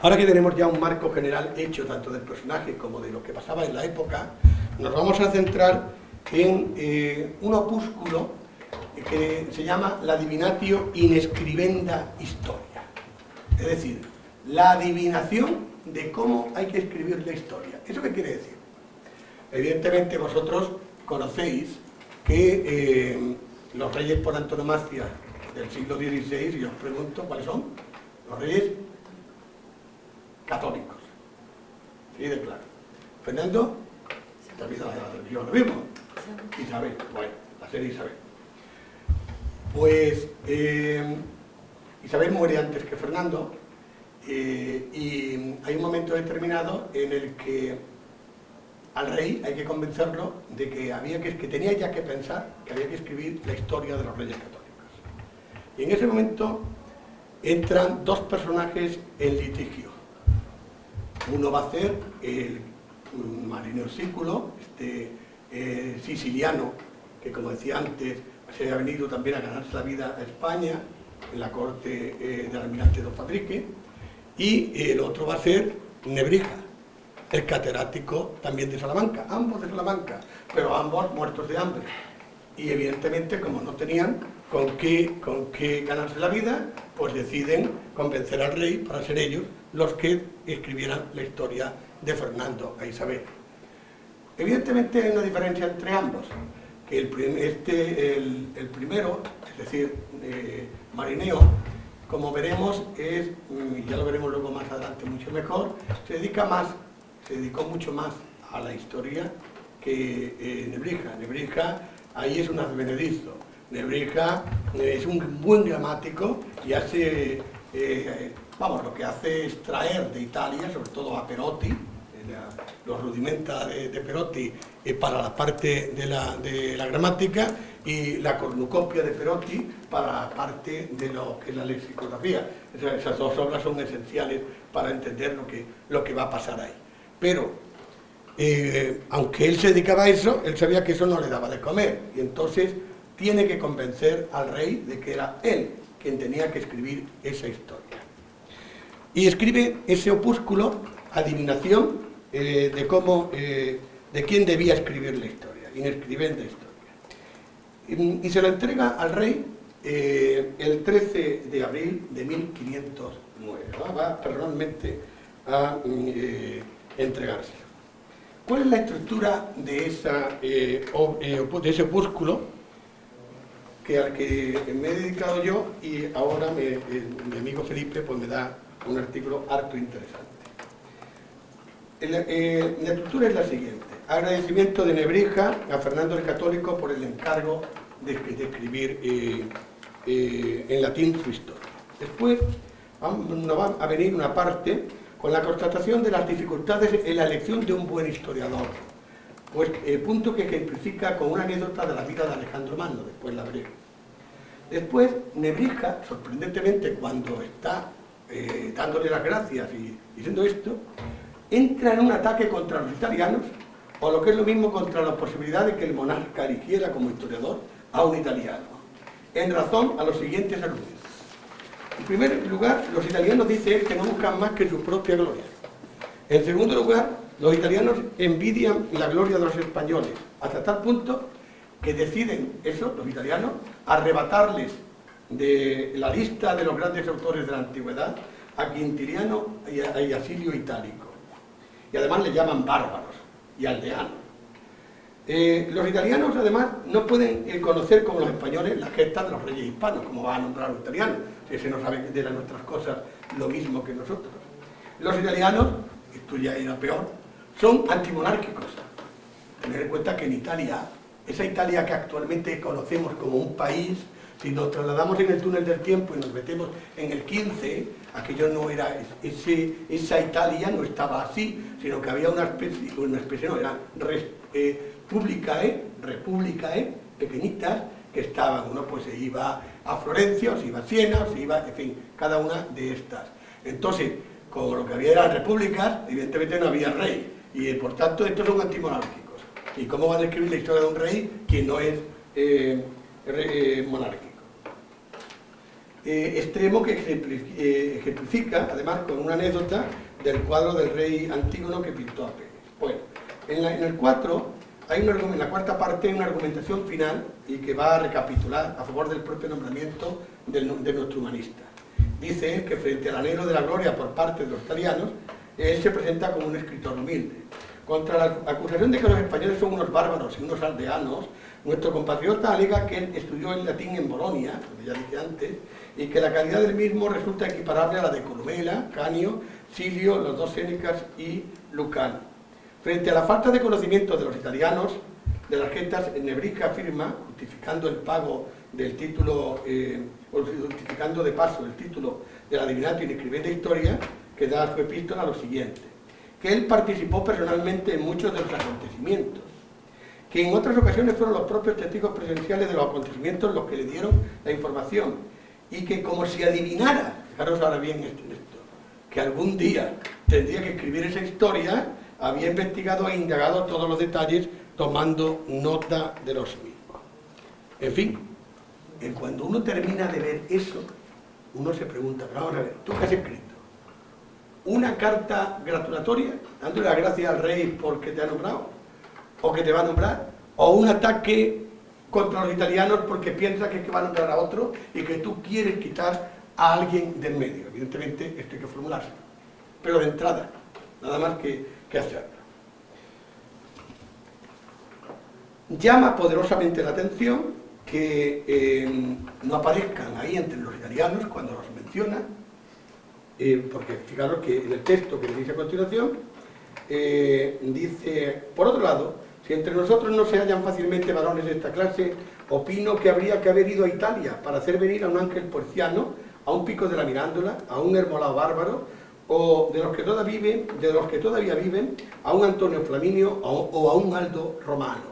ahora que tenemos ya un marco general hecho tanto del personaje como de lo que pasaba en la época, nos vamos a centrar en un opúsculo que se llama la Adivinatio in scribenda historia, es decir, la adivinación de cómo hay que escribir la historia. ¿Eso qué quiere decir? Evidentemente vosotros conocéis que los reyes por antonomasia del siglo XVI, y os pregunto cuáles son los reyes católicos. Sí, de claro. Fernando, ¿te has visto la televisión? ¿Lo mismo? Isabel, bueno, la serie Isabel. Pues Isabel muere antes que Fernando, y hay un momento determinado en el que al rey hay que convencerlo de que tenía ya que pensar que había que escribir la historia de los reyes católicos. Y en ese momento entran dos personajes en litigio. Uno va a ser el marinero Sículo, siciliano, que como decía antes, se había venido también a ganarse la vida a España, en la corte del almirante Don Fadrique, y el otro va a ser Nebrija, el catedrático también de Salamanca, ambos de Salamanca, pero ambos muertos de hambre. Y evidentemente, como no tenían con qué ganarse la vida, pues deciden convencer al rey para ser ellos los que escribieran la historia de Fernando a Isabel. Evidentemente hay una diferencia entre ambos, que el primero, es decir, Marineo, como veremos, y ya lo veremos luego más adelante mucho mejor, se dedicó mucho más a la historia que Nebrija. Nebrija ahí es un advenedizo. Nebrija es un buen gramático y hace, lo que hace es traer de Italia, sobre todo a Perotti, los rudimenta de Perotti para la parte de la gramática, y la cornucopia de Perotti para la parte de lo que es la lexicografía. Esas dos obras son esenciales para entender lo que va a pasar ahí. Pero, aunque él se dedicaba a eso, él sabía que eso no le daba de comer, y entonces tiene que convencer al rey de que era él quien tenía que escribir esa historia. Y escribe ese opúsculo, Adivinación, de quién debía escribir la historia, in scribenda historia. Y se lo entrega al rey el 13 de abril de 1509. Va personalmente a entregárselo. ¿Cuál es la estructura de ese opúsculo al que me he dedicado yo, y ahora mi amigo Felipe pues me da un artículo harto interesante? La estructura es la siguiente: agradecimiento de Nebrija a Fernando el Católico por el encargo de escribir en latín su historia. Después nos va a venir una parte con la constatación de las dificultades en la elección de un buen historiador, pues punto que ejemplifica con una anécdota de la vida de Alejandro Magno, después la veré. Después, Nebrija, sorprendentemente, cuando está dándole las gracias y diciendo esto, entra en un ataque contra los italianos, o lo que es lo mismo, contra la posibilidad de que el monarca eligiera como historiador a un italiano, en razón a los siguientes argumentos. En primer lugar, los italianos dicen que no buscan más que su propia gloria. En segundo lugar, los italianos envidian la gloria de los españoles, hasta tal punto que deciden eso, los italianos, arrebatarles de la lista de los grandes autores de la antigüedad a Quintiliano y a Silio Itálico. Y además le llaman bárbaros y aldeanos. Los italianos, además, no pueden conocer como los españoles las gestas de los reyes hispanos, como va a nombrar un italiano, si ese no sabe de nuestras cosas lo mismo que nosotros. Los italianos, esto ya era peor, son antimonárquicos. Tener en cuenta que en Italia, esa Italia que actualmente conocemos como un país, si nos trasladamos en el túnel del tiempo y nos metemos en el 15, aquello no era, esa Italia no estaba así, sino que había una especie no, eran repúblicae, pequeñitas, que estaban, uno pues se iba a Florencia, o se iba a Siena, o se iba, en fin, cada una de estas. Entonces, como lo que había eran repúblicas, evidentemente no había rey, y por tanto estos son antimonárquicos. ¿Y cómo van a escribir la historia de un rey que no es monárquico? Extremo que ejemplifica, además, con una anécdota del cuadro del rey Antígono que pintó Apeles. Bueno, en el 4, en la cuarta parte hay una argumentación final y que va a recapitular a favor del propio nombramiento de nuestro humanista. Dice él que frente al anhelo de la gloria por parte de los italianos, él se presenta como un escritor humilde. Contra la acusación de que los españoles son unos bárbaros y unos aldeanos, nuestro compatriota alega que él estudió el latín en Bolonia, como ya dije antes, y que la calidad del mismo resulta equiparable a la de Columela, Canio, Silio, los dos Sénecas y Lucano. Frente a la falta de conocimiento de los italianos de las gestas, Nebrica afirma, justificando el pago del título, o justificando de paso el título de la Divinatio in Scribenda Historia, que da a su epístola lo siguiente: que él participó personalmente en muchos de los acontecimientos, que en otras ocasiones fueron los propios testigos presenciales de los acontecimientos los que le dieron la información, y que como si adivinara, fijaros ahora bien esto, que algún día tendría que escribir esa historia, había investigado e indagado todos los detalles, tomando nota de los mismos. En fin, cuando uno termina de ver eso, uno se pregunta, pero vamos a ver, ¿tú qué has escrito? ¿Una carta gratulatoria, dándole las gracias al rey porque te ha nombrado, o que te va a nombrar? ¿O un ataque contra los italianos porque piensas que va a nombrar a otro y que tú quieres quitar a alguien del medio? Evidentemente esto hay que formularse, pero de entrada, nada más que hacerlo. Llama poderosamente la atención que no aparezcan ahí entre los italianos cuando los menciona, porque fijaros que en el texto que les dice a continuación, dice, por otro lado, si entre nosotros no se hallan fácilmente varones de esta clase, opino que habría que haber ido a Italia para hacer venir a un ángel porciano, a un pico de la Mirándola, a un Hermolao bárbaro, o de los que todavía viven, a un Antonio Flaminio o a un Aldo Romano.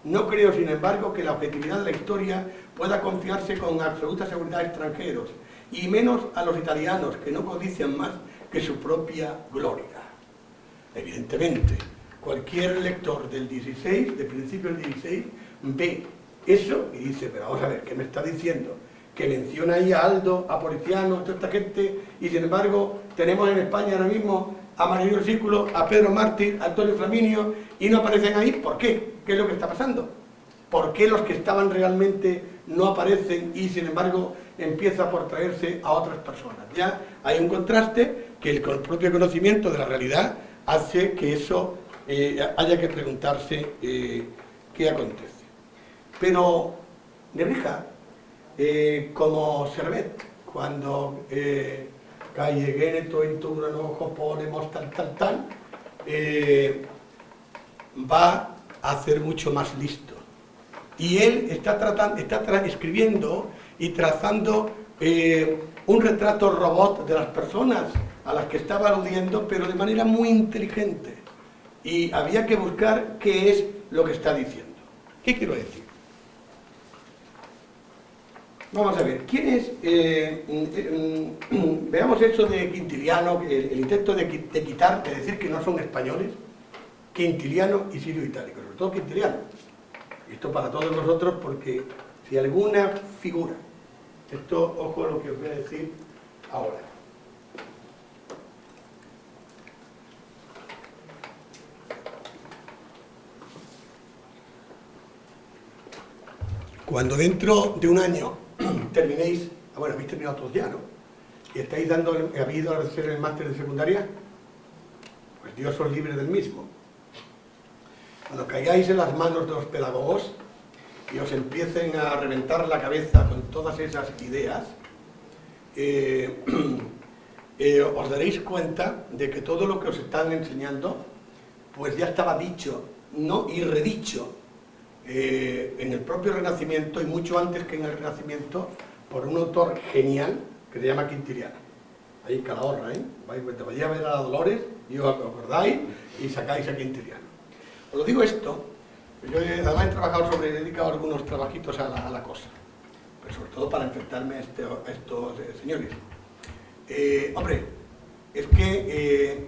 No creo, sin embargo, que la objetividad de la historia pueda confiarse con absoluta seguridad a extranjeros, y menos a los italianos, que no codician más que su propia gloria. Evidentemente, cualquier lector del 16, de principio del 16, ve eso y dice, pero vamos a ver, ¿qué me está diciendo? Que menciona ahí a Aldo, a Policiano, a toda esta gente, y sin embargo tenemos en España ahora mismo a Mario Sículo, a Pedro Mártir, a Antonio Flaminio, y no aparecen ahí. ¿Por qué? ¿Qué es lo que está pasando? ¿Por qué los que estaban realmente no aparecen y sin embargo empieza por traerse a otras personas? Ya hay un contraste que el propio conocimiento de la realidad hace que eso haya que preguntarse qué acontece. Pero Nebrija, como Servet, cuando calle Geneto, Inturano, Jopolemos, tal, va a ser mucho más listo. Y él está escribiendo y trazando un retrato robot de las personas a las que estaba aludiendo, pero de manera muy inteligente. Y había que buscar qué es lo que está diciendo. ¿Qué quiero decir? Vamos a ver, ¿quién es? Veamos eso de Quintiliano, el intento de quitar, de decir que no son españoles, Quintiliano y Silio Itálico, sobre todo Quintiliano. Esto para todos nosotros, porque si alguna figura, esto, ojo a lo que os voy a decir, Ahora. Cuando dentro de un año terminéis, bueno, habéis terminado todos ya, ¿no? Y estáis habéis ido a hacer el máster de secundaria, pues Dios os libre del mismo. Cuando caigáis en las manos de los pedagogos y os empiecen a reventar la cabeza con todas esas ideas, os daréis cuenta de que todo lo que os están enseñando, pues ya estaba dicho, no y redicho, en el propio Renacimiento y mucho antes que en el Renacimiento, por un autor genial que se llama Quintiliano. Ahí en Calahorra, ¿eh? Vais a ver a Dolores y os acordáis y sacáis a Quintiliano. Os lo digo esto, yo además he trabajado he dedicado algunos trabajitos a la cosa, pero sobre todo para enfrentarme a estos señores. Hombre, es que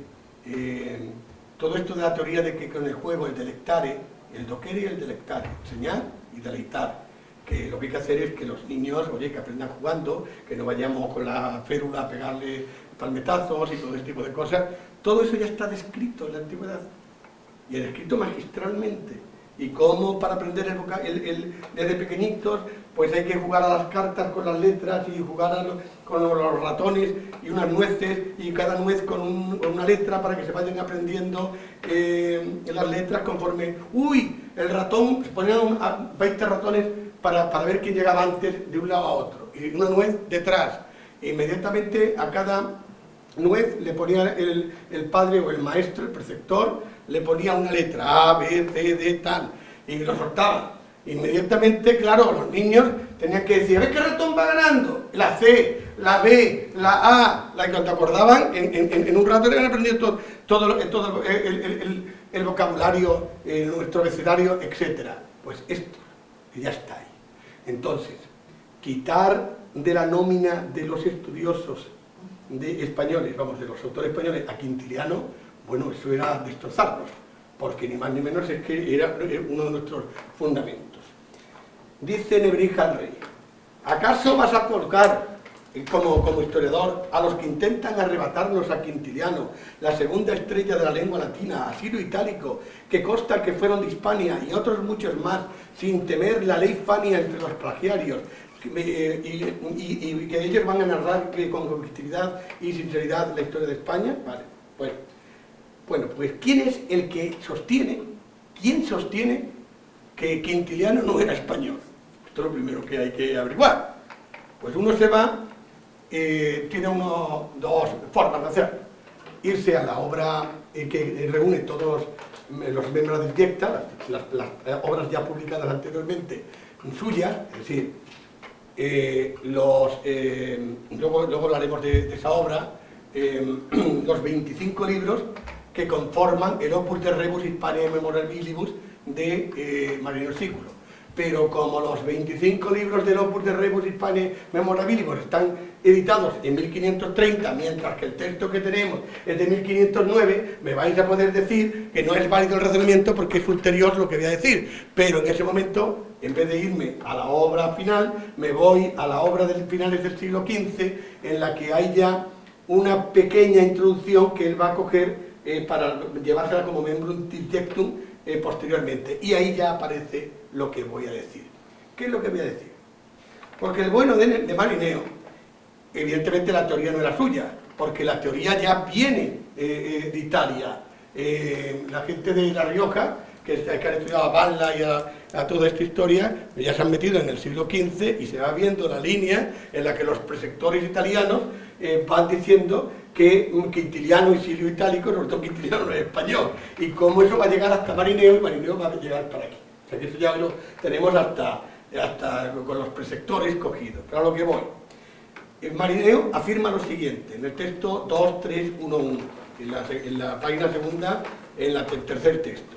todo esto de la teoría de que con el juego, el delectare, el docere y el delectare, enseñar y deleitar, que lo que hay que hacer es que los niños, oye, que aprendan jugando, que no vayamos con la férula a pegarle palmetazos y todo este tipo de cosas. Todo eso ya está descrito en la antigüedad, y descrito magistralmente. Y cómo para aprender desde pequeñitos, pues hay que jugar a las cartas con las letras y jugar con los ratones y unas nueces, y cada nuez con una letra para que se vayan aprendiendo las letras conforme... ¡Uy! El ratón, se ponían 20 ratones para ver quién llegaba antes de un lado a otro, y una nuez detrás. Inmediatamente a cada nuez le ponía el padre o el maestro, el preceptor, le ponía una letra, A, B, C, D, tal, y lo soltaban. Inmediatamente, claro, los niños tenían que decir, a ver qué ratón va ganando, la C, la B, la A, y cuando acordaban, en un rato le habían aprendido todo el vocabulario, nuestro abecedario, etc. Pues esto, ya está ahí. Entonces, quitar de la nómina de los estudiosos españoles, vamos, de los autores españoles a Quintiliano, bueno, eso era destrozarlos, porque ni más ni menos es que era uno de nuestros fundamentos. Dice Nebrija al rey, ¿acaso vas a colocar como historiador a los que intentan arrebatarnos a Quintiliano, la segunda estrella de la lengua latina, a Ciro Itálico, que consta que fueron de Hispania, y otros muchos más, sin temer la ley Fania entre los plagiarios, y que ellos van a narrar con objetividad y sinceridad la historia de España? Vale, pues, bueno, pues ¿quién es el que sostiene, quién sostiene que Quintiliano no era español? Esto es lo primero que hay que averiguar. Pues uno se va, tiene dos formas de hacerlo. Irse a la obra que reúne todos los miembros de Diecta, las obras ya publicadas anteriormente suyas, es decir, luego hablaremos de esa obra, los 25 libros que conforman el Opus de Rebus Hispaniae Memorabilibus de Marineo Sículo. Pero como los 25 libros del Opus de Rebus Hispaniae Memorabilibus están editados en 1530, mientras que el texto que tenemos es de 1509, me vais a poder decir que no es válido el razonamiento porque es ulterior lo que voy a decir. Pero en ese momento, en vez de irme a la obra final, me voy a la obra de finales del siglo XV, en la que hay ya una pequeña introducción que él va a coger para llevársela como membrum dictum posteriormente. Y ahí ya aparece lo que voy a decir. ¿Qué es lo que voy a decir? Porque el bueno de Marineo, evidentemente la teoría no era suya, porque la teoría ya viene de Italia. La gente de La Rioja, que han estudiado a Balla y a toda esta historia, ya se han metido en el siglo XV y se va viendo la línea en la que los preceptores italianos van diciendo que Quintiliano y Silio Itálico, sobre todo Quintiliano no es español, y cómo eso va a llegar hasta Marineo, y Marineo va a llegar para aquí. O sea que eso ya lo tenemos hasta con los preceptores cogidos. Pero a lo que voy. Marineo afirma lo siguiente, en el texto 2.3.1.1, en la página segunda, en el tercer texto.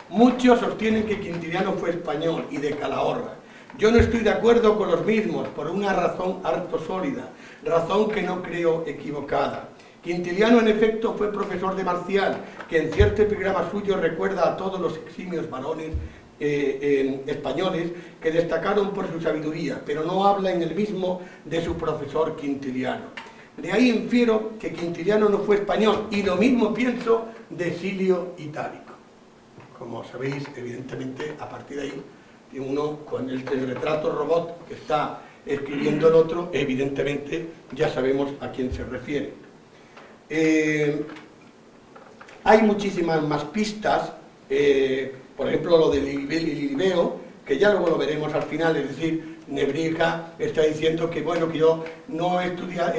Muchos sostienen que Quintiliano fue español y de Calahorra. Yo no estoy de acuerdo con los mismos por una razón harto sólida, razón que no creo equivocada. Quintiliano en efecto fue profesor de Marcial, que en cierto epigrama suyo recuerda a todos los eximios varones españoles que destacaron por su sabiduría, pero no habla en el mismo de su profesor Quintiliano. De ahí infiero que Quintiliano no fue español, y lo mismo pienso de Silio Itálico. Como sabéis, evidentemente, a partir de ahí, uno con el retrato robot que está escribiendo el otro, evidentemente ya sabemos a quién se refiere. Hay muchísimas más pistas, por ejemplo lo del Ilibeo, que ya luego lo veremos al final, es decir, Nebrija está diciendo que, bueno, que yo no he estudiado,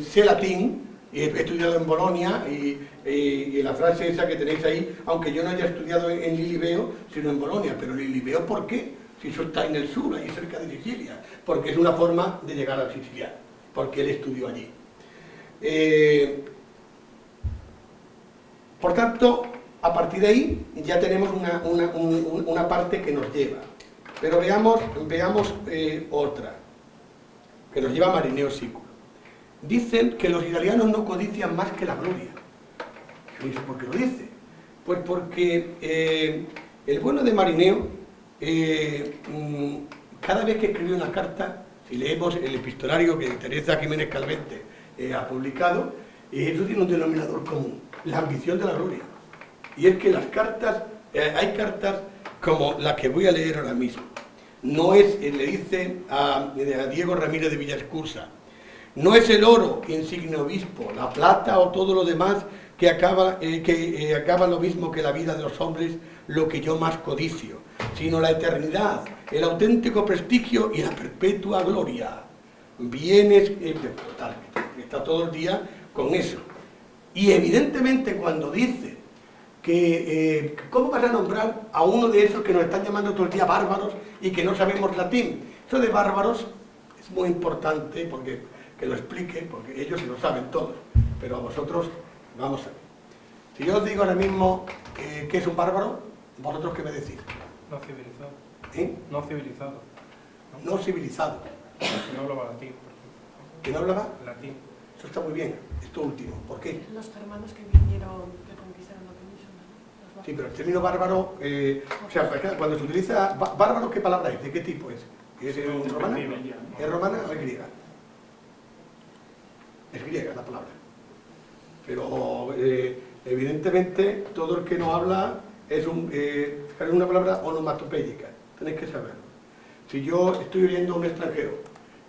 sé latín, he estudiado en Bolonia, y la frase esa que tenéis ahí, aunque yo no haya estudiado en Lilibeo, sino en Bolonia, pero Lilibeo, ¿por qué? Si eso está en el sur, ahí cerca de Sicilia, porque es una forma de llegar al siciliano, porque él estudió allí. Por tanto, a partir de ahí ya tenemos una parte que nos lleva. Pero veamos otra, que nos lleva a Marineo Sículo. Dicen que los italianos no codician más que la gloria. ¿Por qué lo dice? Pues porque el bueno de Marineo, cada vez que escribió una carta, si leemos el epistolario que Teresa Jiménez Calvente ha publicado, eso tiene un denominador común, la ambición de la gloria. Y es que las cartas, hay cartas como la que voy a leer ahora mismo. No es, le dice a Diego Ramírez de Villascusa, no es el oro, insigne obispo, la plata o todo lo demás que acaba lo mismo que la vida de los hombres, lo que yo más codicio, sino la eternidad, el auténtico prestigio y la perpetua gloria. Bienes, total, está todo el día con eso. Y evidentemente cuando dice que ¿cómo vas a nombrar a uno de esos que nos están llamando todo el día bárbaros y que no sabemos latín? Eso de bárbaros es muy importante porque que lo explique, porque ellos lo saben todos, pero a vosotros, vamos a ver. Si yo os digo ahora mismo ¿qué es un bárbaro? ¿Vosotros qué me decís? No civilizado. No civilizado. No civilizado. Que no hablaba latín, por ejemplo. ¿Que no hablaba? Latín. Eso está muy bien, esto último. ¿Por qué? Los germanos que vinieron, que conquistaron la península. Sí, pero el término bárbaro, o sea, cuando se utiliza, bárbaro, ¿qué palabra es? ¿De qué tipo es? ¿Es romana? ¿Es romana o es griega? Es griega la palabra. Pero evidentemente todo el que no habla es una palabra onomatopéyica, tenéis que saberlo. Si yo estoy oyendo a un extranjero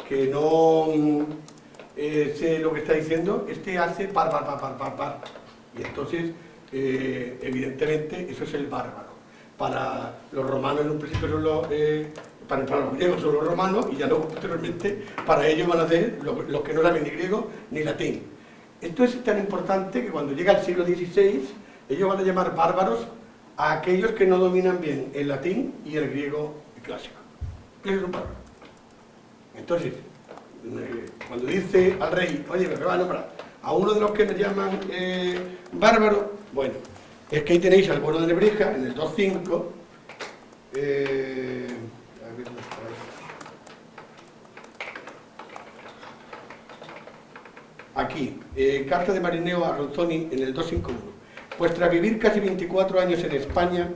que no sé lo que está diciendo, hace par. Y entonces, evidentemente, eso es el bárbaro. Para los romanos en un principio son para los griegos son los romanos, y ya luego posteriormente para ellos van a ser los que no saben ni griego ni latín. Esto es tan importante que cuando llega el siglo XVI, ellos van a llamar bárbaros a aquellos que no dominan bien el latín y el griego clásico. Eso es un bárbaro. Entonces, cuando dice al rey, oye, me va a nombrar a uno de los que me llaman bárbaro, bueno, es que ahí tenéis al bueno de Nebrija, en el 2.5, aquí, carta de Marineo a Ronzoni en el 251. Pues tras vivir casi 24 años en España,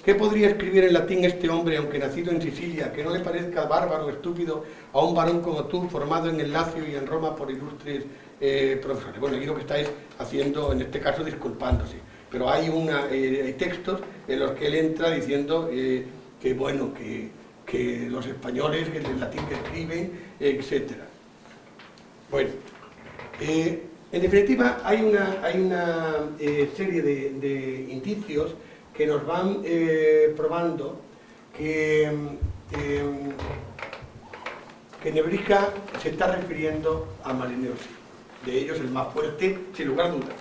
¿qué podría escribir en latín este hombre, aunque nacido en Sicilia, que no le parezca bárbaro o estúpido a un varón como tú, formado en el Lacio y en Roma por ilustres profesores? Bueno, aquí lo que estáis haciendo, en este caso, disculpándose. Pero hay textos en los que él entra diciendo que, bueno, que los españoles, que el latín que escriben, etc. Bueno, en definitiva, hay una serie de indicios que nos van probando que Nebrija se está refiriendo a Marineo Sículo. De ellos el más fuerte, sin lugar a dudas,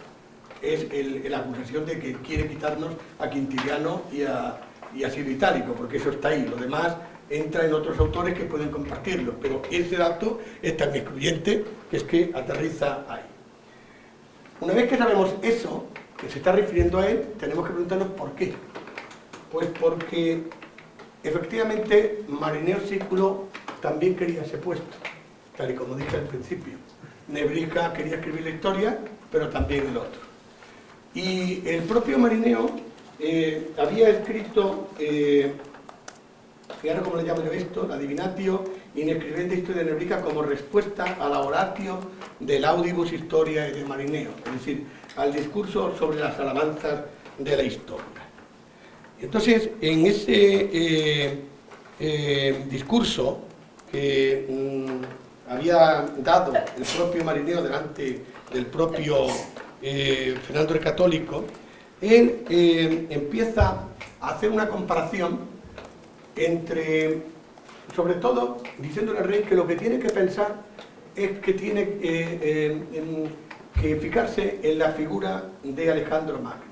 es la acusación de que quiere quitarnos a Quintiliano y a Silio Itálico, porque eso está ahí. Lo demás entra en otros autores que pueden compartirlo, pero ese dato es tan excluyente que es que aterriza ahí. Una vez que sabemos eso, que se está refiriendo a él, tenemos que preguntarnos por qué. Pues porque efectivamente Marineo Sículo también quería ese puesto, tal y como dije al principio. Nebrija quería escribir la historia, pero también el otro. Y el propio Marineo había escrito, fijaros cómo le llamo yo esto, la Divinatio in escribenda Historia de Nebrica como respuesta a la oratio del Audibus Historiae de Marineo, es decir, al discurso sobre las alabanzas de la historia. Entonces, en ese discurso que había dado el propio Marineo delante del propio Fernando el Católico, él empieza a hacer una comparación entre, sobre todo, diciéndole al rey que lo que tiene que pensar es que tiene que fijarse en la figura de Alejandro Magno.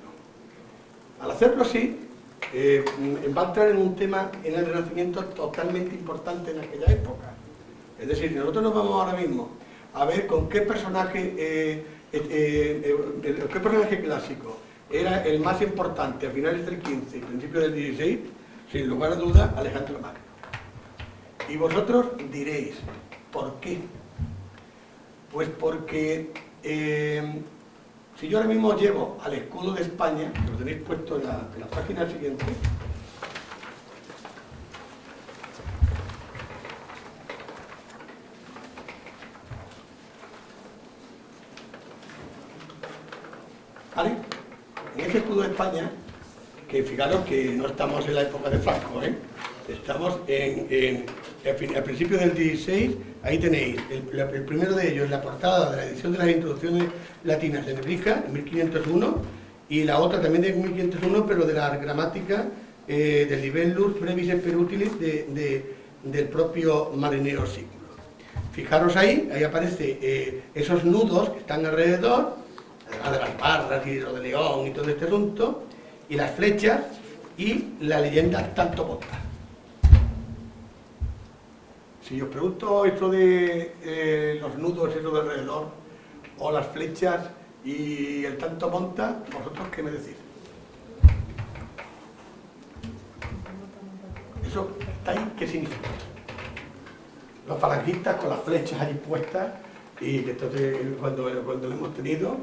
Al hacerlo así, va a entrar en un tema en el Renacimiento totalmente importante en aquella época. Es decir, nosotros nos vamos ahora mismo a ver con qué personaje clásico era el más importante a finales del XV y principios del XVI, sin lugar a duda, Alejandro Magno. Y vosotros diréis, ¿por qué? Pues porque si yo ahora mismo llevo al escudo de España, que lo tenéis puesto en la página siguiente, ¿vale? En ese escudo de España, que fijaros que no estamos en la época de Franco, estamos al principio del XVI, ahí tenéis, el primero de ellos, la portada de la edición de las introducciones latinas de Nebrija, en 1501, y la otra también de 1501, pero de la gramática del Libellus Brevis et Perutilis del propio Marineo Siculo. Fijaros ahí aparece esos nudos que están alrededor, además de las barras y lo de León y todo este asunto, y las flechas y la leyenda Tanto Monta. Si os pregunto esto de los nudos, eso de alrededor, o las flechas y el Tanto Monta, ¿vosotros qué me decís? ¿Eso está ahí? ¿Qué significa? Los falangistas con las flechas ahí puestas, y que entonces cuando lo hemos tenido,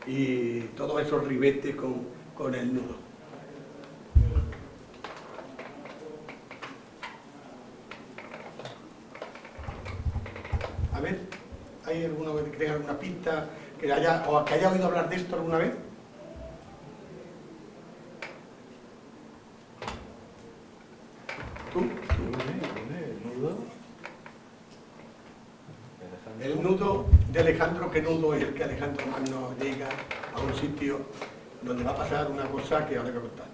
y todos esos ribetes con el nudo. A ver, ¿hay alguno que tenga alguna pista que haya oído hablar de esto alguna vez? ¿Tú? El nudo de Alejandro, ¿qué nudo es el que Alejandro Magno llega a un sitio donde va a pasar una cosa que ahora voy a contar?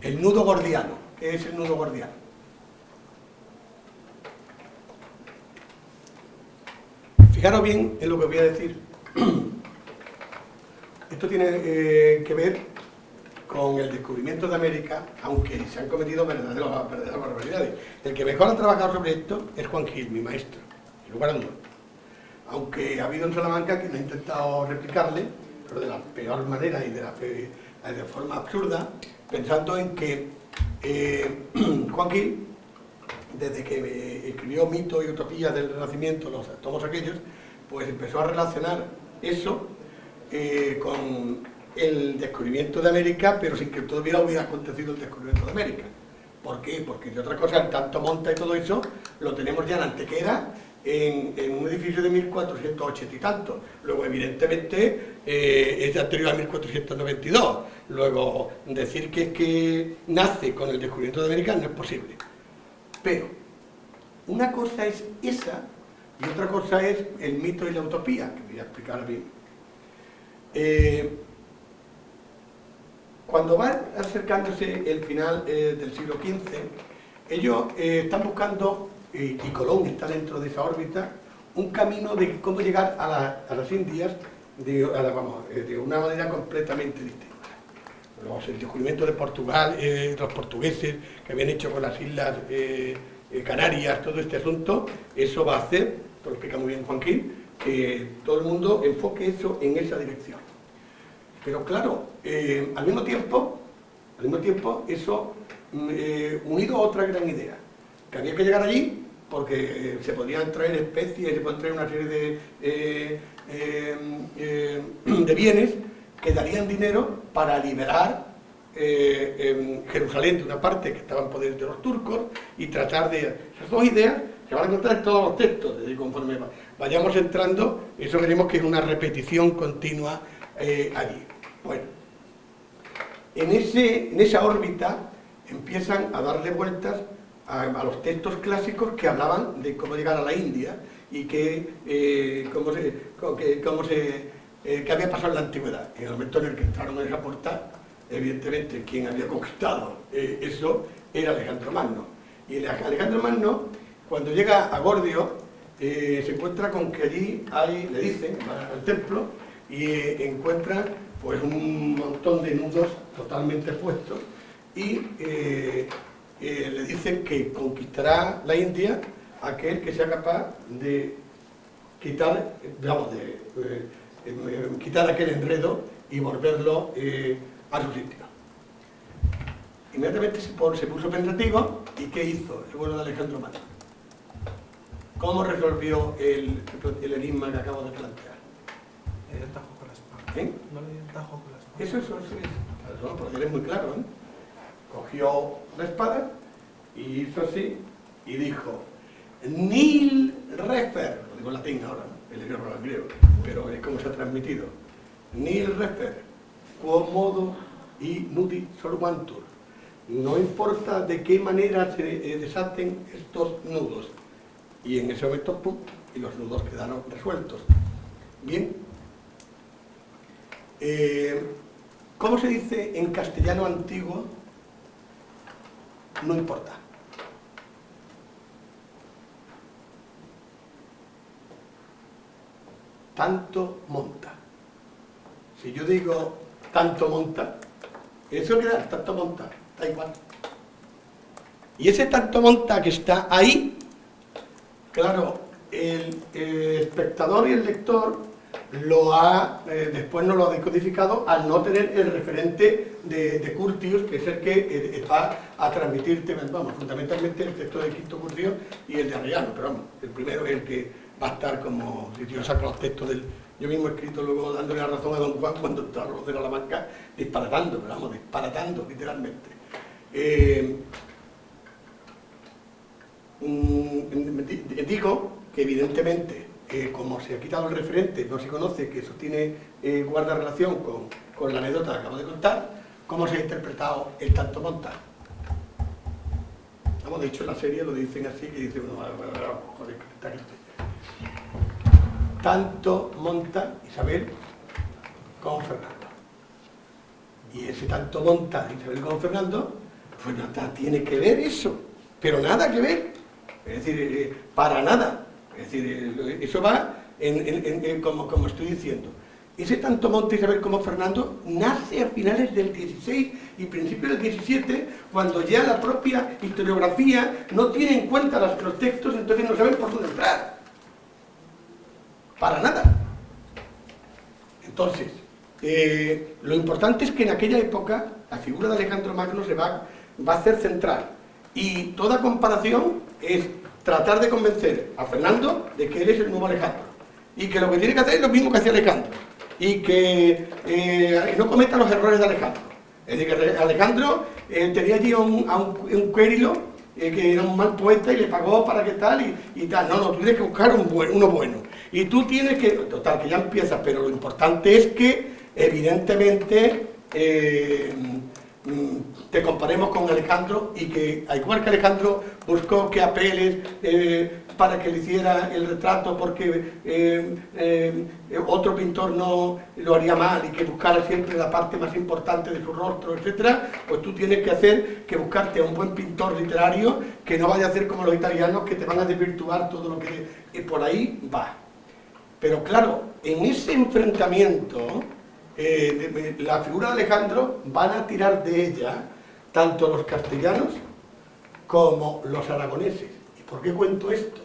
El nudo gordiano. ¿Qué es el nudo gordiano? Fijaros bien en lo que voy a decir. Esto tiene que ver con el descubrimiento de América, aunque se han cometido verdaderas barbaridades. El que mejor ha trabajado sobre esto es Juan Gil, mi maestro, sin lugar a dudas. Aunque ha habido en Salamanca quien ha intentado replicarle, pero de la peor manera y de forma absurda, pensando en que Juan Gil, desde que escribió Mito y Utopía del Renacimiento, los tomos aquellos, pues empezó a relacionar eso con el descubrimiento de América, pero sin que todavía hubiera acontecido el descubrimiento de América. ¿Por qué? Porque de otra cosa, el Tanto Monta y todo eso, lo tenemos ya en Antequera, en un edificio de 1480 y tanto. Luego, evidentemente, es anterior a 1492. Luego, decir que nace con el descubrimiento de América no es posible. Pero, una cosa es esa, y otra cosa es el mito y la utopía, que voy a explicar bien. Cuando va acercándose el final del siglo XV, ellos están buscando, y Colón está dentro de esa órbita, un camino de cómo llegar a las Indias de una manera completamente distinta. El descubrimiento de Portugal, los portugueses que habían hecho con las islas Canarias, todo este asunto, eso va a hacer, lo explica muy bien Juan Gil, que todo el mundo enfoque eso en esa dirección. Pero claro, al mismo tiempo, eso unido a otra gran idea, que había que llegar allí porque se podían traer especies, se podían traer una serie de bienes que darían dinero para liberar Jerusalén de una parte que estaba en poder de los turcos y tratar de... Esas dos ideas se van a encontrar en todos los textos, desde conforme vayamos entrando, eso veremos que es una repetición continua allí. Bueno, en esa órbita empiezan a darle vueltas a los textos clásicos que hablaban de cómo llegar a la India y qué había pasado en la antigüedad. En el momento en el que entraron en esa puerta, evidentemente quien había conquistado eso era Alejandro Magno. Y Alejandro Magno, cuando llega a Gordio, se encuentra con que allí le dicen, va al templo y encuentra pues un montón de nudos totalmente puestos y le dicen que conquistará la India aquel que sea capaz de quitar, digamos, quitar aquel enredo y volverlo a su sitio. Inmediatamente se puso pensativo y ¿qué hizo el bueno de Alejandro Magno? ¿Cómo resolvió el enigma que acabo de plantear? Le dio el tajo con la espada. No le dio el tajo con la espada. Eso es. Porque él es muy claro, ¿eh? Cogió la espada y hizo así y dijo: Nil refer, lo digo en latín ahora, ¿no? El idioma griego, pero es como se ha transmitido. Nil refer, quo modo y nudi solvantur. No importa de qué manera se desaten estos nudos. Y en ese momento, ¡pum!, y los nudos quedaron resueltos. Bien. ¿Cómo se dice en castellano antiguo? No importa. Tanto monta. Si yo digo tanto monta, eso queda tanto monta, da igual. Y ese tanto monta que está ahí, claro, el espectador y el lector después no lo ha decodificado al no tener el referente de Curtius, que es el que va a transmitirte, vamos, fundamentalmente el texto de Quinto Curtius y el de Arriano, pero vamos, el primero es el que va a estar como, si yo saco los textos del... Yo mismo he escrito luego dándole la razón a Don Juan cuando está Rocero a la Manca, disparatando, pero vamos, disparatando literalmente. Digo que evidentemente, como se ha quitado el referente, no se conoce que eso tiene guarda relación con la anécdota que acabo de contar, cómo se ha interpretado el tanto monta. Vamos, de hecho en la serie lo dicen así, que dice uno, joder, que está aquí. Tanto monta Isabel con Fernando. Y ese tanto monta Isabel con Fernando, pues nada tiene que ver eso, pero nada que ver. Es decir, para nada. Es decir, eso va como estoy diciendo. Ese tanto monta Isabel como Fernando nace a finales del 16 y principios del 17, cuando ya la propia historiografía no tiene en cuenta los textos, entonces no saben por dónde entrar. Para nada. Entonces, lo importante es que en aquella época la figura de Alejandro Magno va a hacer central, y toda comparación es tratar de convencer a Fernando de que él es el nuevo Alejandro y que lo que tiene que hacer es lo mismo que hacía Alejandro y que no cometa los errores de Alejandro. Es decir, que Alejandro tenía allí a un quérilo que era un mal poeta y le pagó para que tal y tal. No, tú tienes que buscar uno bueno. Y tú tienes que... Total, que ya empiezas, pero lo importante es que, evidentemente, te comparemos con Alejandro y que, al igual que Alejandro buscó que Apeles para que le hiciera el retrato porque otro pintor no lo haría mal y que buscara siempre la parte más importante de su rostro, etcétera, pues tú tienes que buscarte a un buen pintor literario que no vaya a hacer como los italianos, que te van a desvirtuar todo lo que... Y por ahí va. Pero claro, en ese enfrentamiento, la figura de Alejandro van a tirar de ella tanto los castellanos como los aragoneses. ¿Y por qué cuento esto?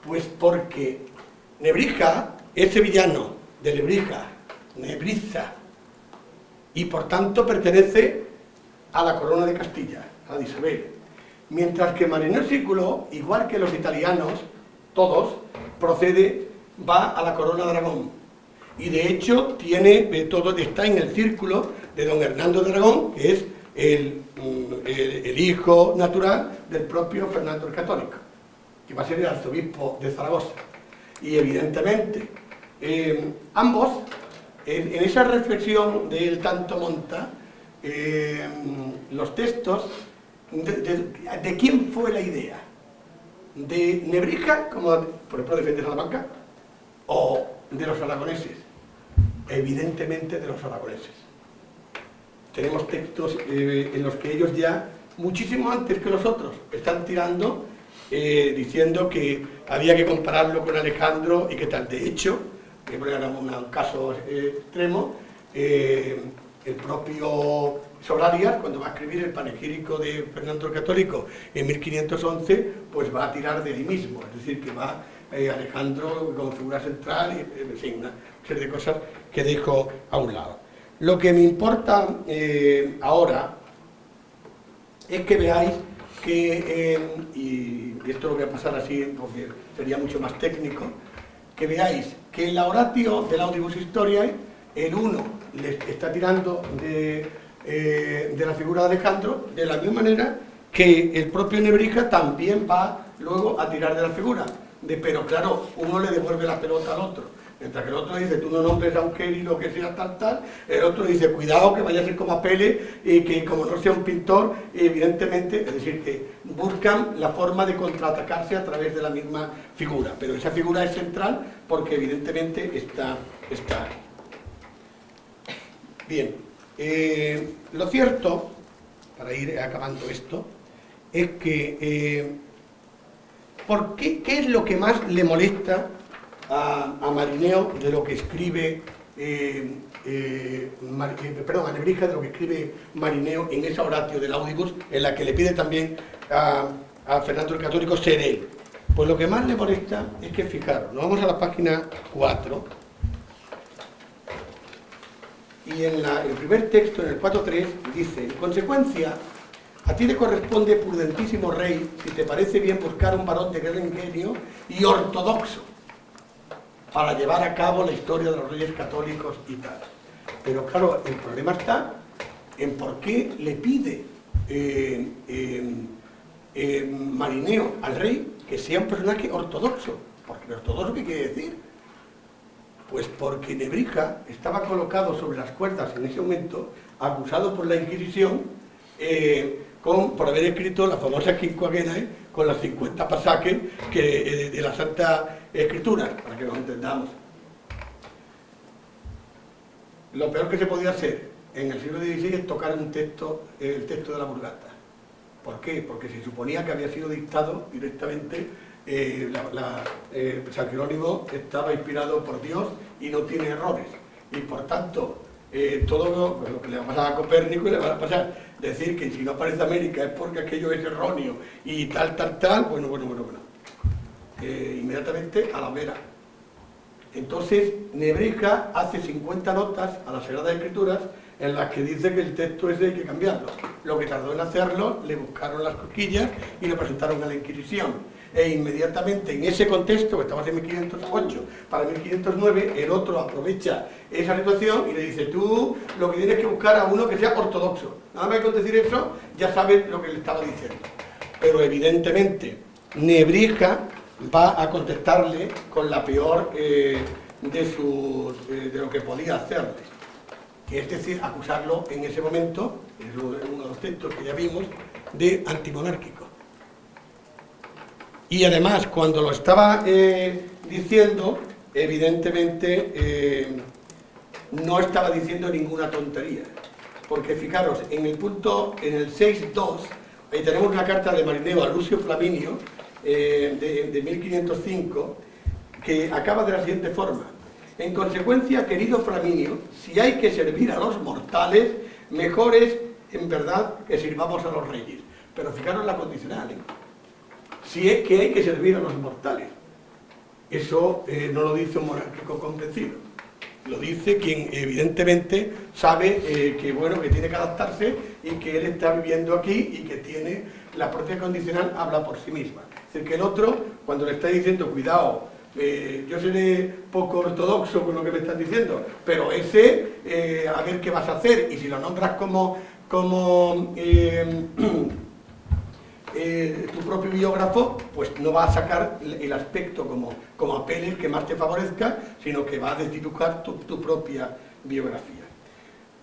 Pues porque Nebrija es sevillano de Lebrija, Nebriza, y por tanto pertenece a la corona de Castilla, a la de Isabel. Mientras que Marinero Sículo, igual que los italianos, todos, va a la corona de Aragón. Y de hecho todo está en el círculo de don Hernando de Aragón, que es el hijo natural del propio Fernando el Católico, que va a ser el arzobispo de Zaragoza. Y evidentemente, ambos, en esa reflexión del tanto monta, los textos, ¿de quién fue la idea? ¿De Nebrija, como por ejemplo defiende Salamanca, o de los aragoneses? Evidentemente de los aragoneses. Tenemos textos en los que ellos ya, muchísimo antes que los otros, están tirando, diciendo que había que compararlo con Alejandro y que tal. De hecho, que era un caso extremo, el propio Solarias, cuando va a escribir el panegírico de Fernando el Católico en 1511, pues va a tirar de ahí mismo, es decir, que va Alejandro como figura central, y, en fin, una serie de cosas que dejo a un lado. Lo que me importa ahora es que veáis que, y esto lo voy a pasar así porque sería mucho más técnico, que veáis que en la Oratio del Audibus Historiae, el uno le está tirando de la figura de Alejandro, de la misma manera que el propio Nebrija también va luego a tirar de la figura, pero claro, uno le devuelve la pelota al otro, mientras que el otro dice, tú no nombres a un Keri, lo que sea tal, el otro dice, cuidado que vaya a ser como Apele, y que como no sea un pintor, evidentemente, es decir, que buscan la forma de contraatacarse a través de la misma figura, pero esa figura es central porque evidentemente está ahí. Bien, lo cierto, para ir acabando esto, es que ¿qué es lo que más le molesta a Marineo de lo que escribe, a Nebrija de lo que escribe Marineo en esa Oratio del Audibus, en la que le pide también a Fernando el Católico ser él? Pues lo que más le molesta es que, fijaros, nos vamos a la página 4, y en el primer texto, en el 4.3, dice, en consecuencia, a ti te corresponde, prudentísimo rey, si te parece bien buscar un varón de gran ingenio y ortodoxo para llevar a cabo la historia de los reyes católicos y tal. Pero claro, el problema está en por qué le pide Marineo al rey que sea un personaje ortodoxo. Porque ortodoxo, ¿qué quiere decir? Pues porque Nebrija estaba colocado sobre las cuerdas en ese momento, acusado por la Inquisición, por haber escrito la famosa Quinquagenae con las 50 pasajes de la Santa Escritura, para que nos entendamos. Lo peor que se podía hacer en el siglo XVI es tocar el texto de la Vulgata. ¿Por qué? Porque se suponía que había sido dictado directamente. San Jerónimo estaba inspirado por Dios y no tiene errores, y por tanto todo lo que le va a pasar a Copérnico y le va a pasar decir que si no aparece América es porque aquello es erróneo y tal, bueno, inmediatamente a la vera. Entonces Nebrija hace 50 notas a las Sagradas Escrituras en las que dice que el texto ese hay que cambiarlo. Lo que tardó en hacerlo, le buscaron las cosquillas y lo presentaron a la Inquisición. E inmediatamente en ese contexto, que estamos en 1508, para 1509, el otro aprovecha esa situación y le dice, tú lo que tienes que buscar a uno que sea ortodoxo. Nada más que con decir eso, ya sabes lo que le estaba diciendo. Pero evidentemente, Nebrija va a contestarle con la peor de lo que podía hacerle. Es decir, acusarlo en ese momento, es uno de los textos que ya vimos, de antimonárquico. Y además, cuando lo estaba diciendo, evidentemente no estaba diciendo ninguna tontería. Porque fijaros, en el 6.2, ahí tenemos una carta de Marineo a Lucio Flaminio, de 1505, que acaba de la siguiente forma. En consecuencia, querido Flaminio, si hay que servir a los mortales, mejor es, en verdad, que sirvamos a los reyes. Pero fijaros la condicional, si es que hay que servir a los mortales. Eso no lo dice un monárquico convencido. Lo dice quien evidentemente sabe que tiene que adaptarse y que él está viviendo aquí y que tiene la propia condicional, habla por sí misma. Es decir, que el otro, cuando le está diciendo cuidado, yo seré poco ortodoxo con lo que me están diciendo, pero ese, a ver qué vas a hacer, y si lo nombras como tu propio biógrafo, pues no va a sacar el aspecto como apele el que más te favorezca, sino que va a desdibujar tu propia biografía.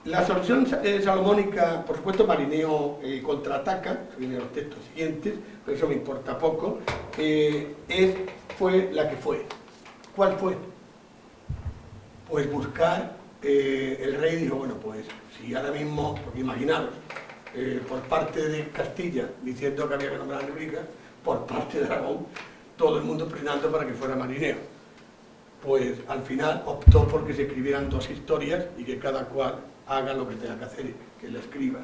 La solución salomónica, por supuesto, Marineo contraataca, vienen los textos siguientes, pero eso me importa poco, fue la que fue. ¿Cuál fue? Pues buscar, el rey dijo, bueno, pues si ahora mismo, porque imaginaros, por parte de Castilla diciendo que había que nombrar a Nebrica, por parte de Aragón, todo el mundo presionando para que fuera Marineo. Pues al final optó porque se escribieran dos historias y que cada cual haga lo que tenga que hacer, que la escriba.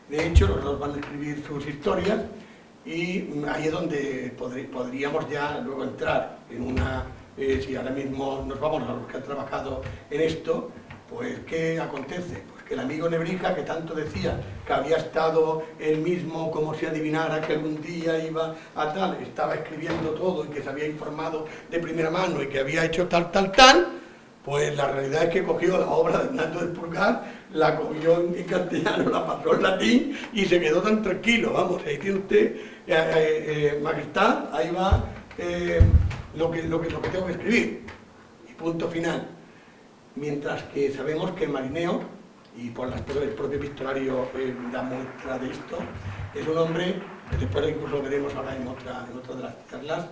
De hecho, los dos van a escribir sus historias y ahí es donde podríamos ya luego entrar en una, si ahora mismo nos vamos a los que han trabajado en esto, pues ¿qué acontece? Pues que el amigo Nebrija, que tanto decía que había estado él mismo como si adivinara que algún día iba a tal, estaba escribiendo todo y que se había informado de primera mano y que había hecho tal, pues la realidad es que cogió la obra de Hernando de Pulgar, la cogió en castellano, la pasó en latín y se quedó tan tranquilo. Vamos, ahí tiene usted, majestad, ahí va lo que tengo que escribir. Y punto final. Mientras que sabemos que Marineo, y por el propio epistolario da muestra de esto, es un hombre, que después incluso lo veremos ahora en otra de las charlas,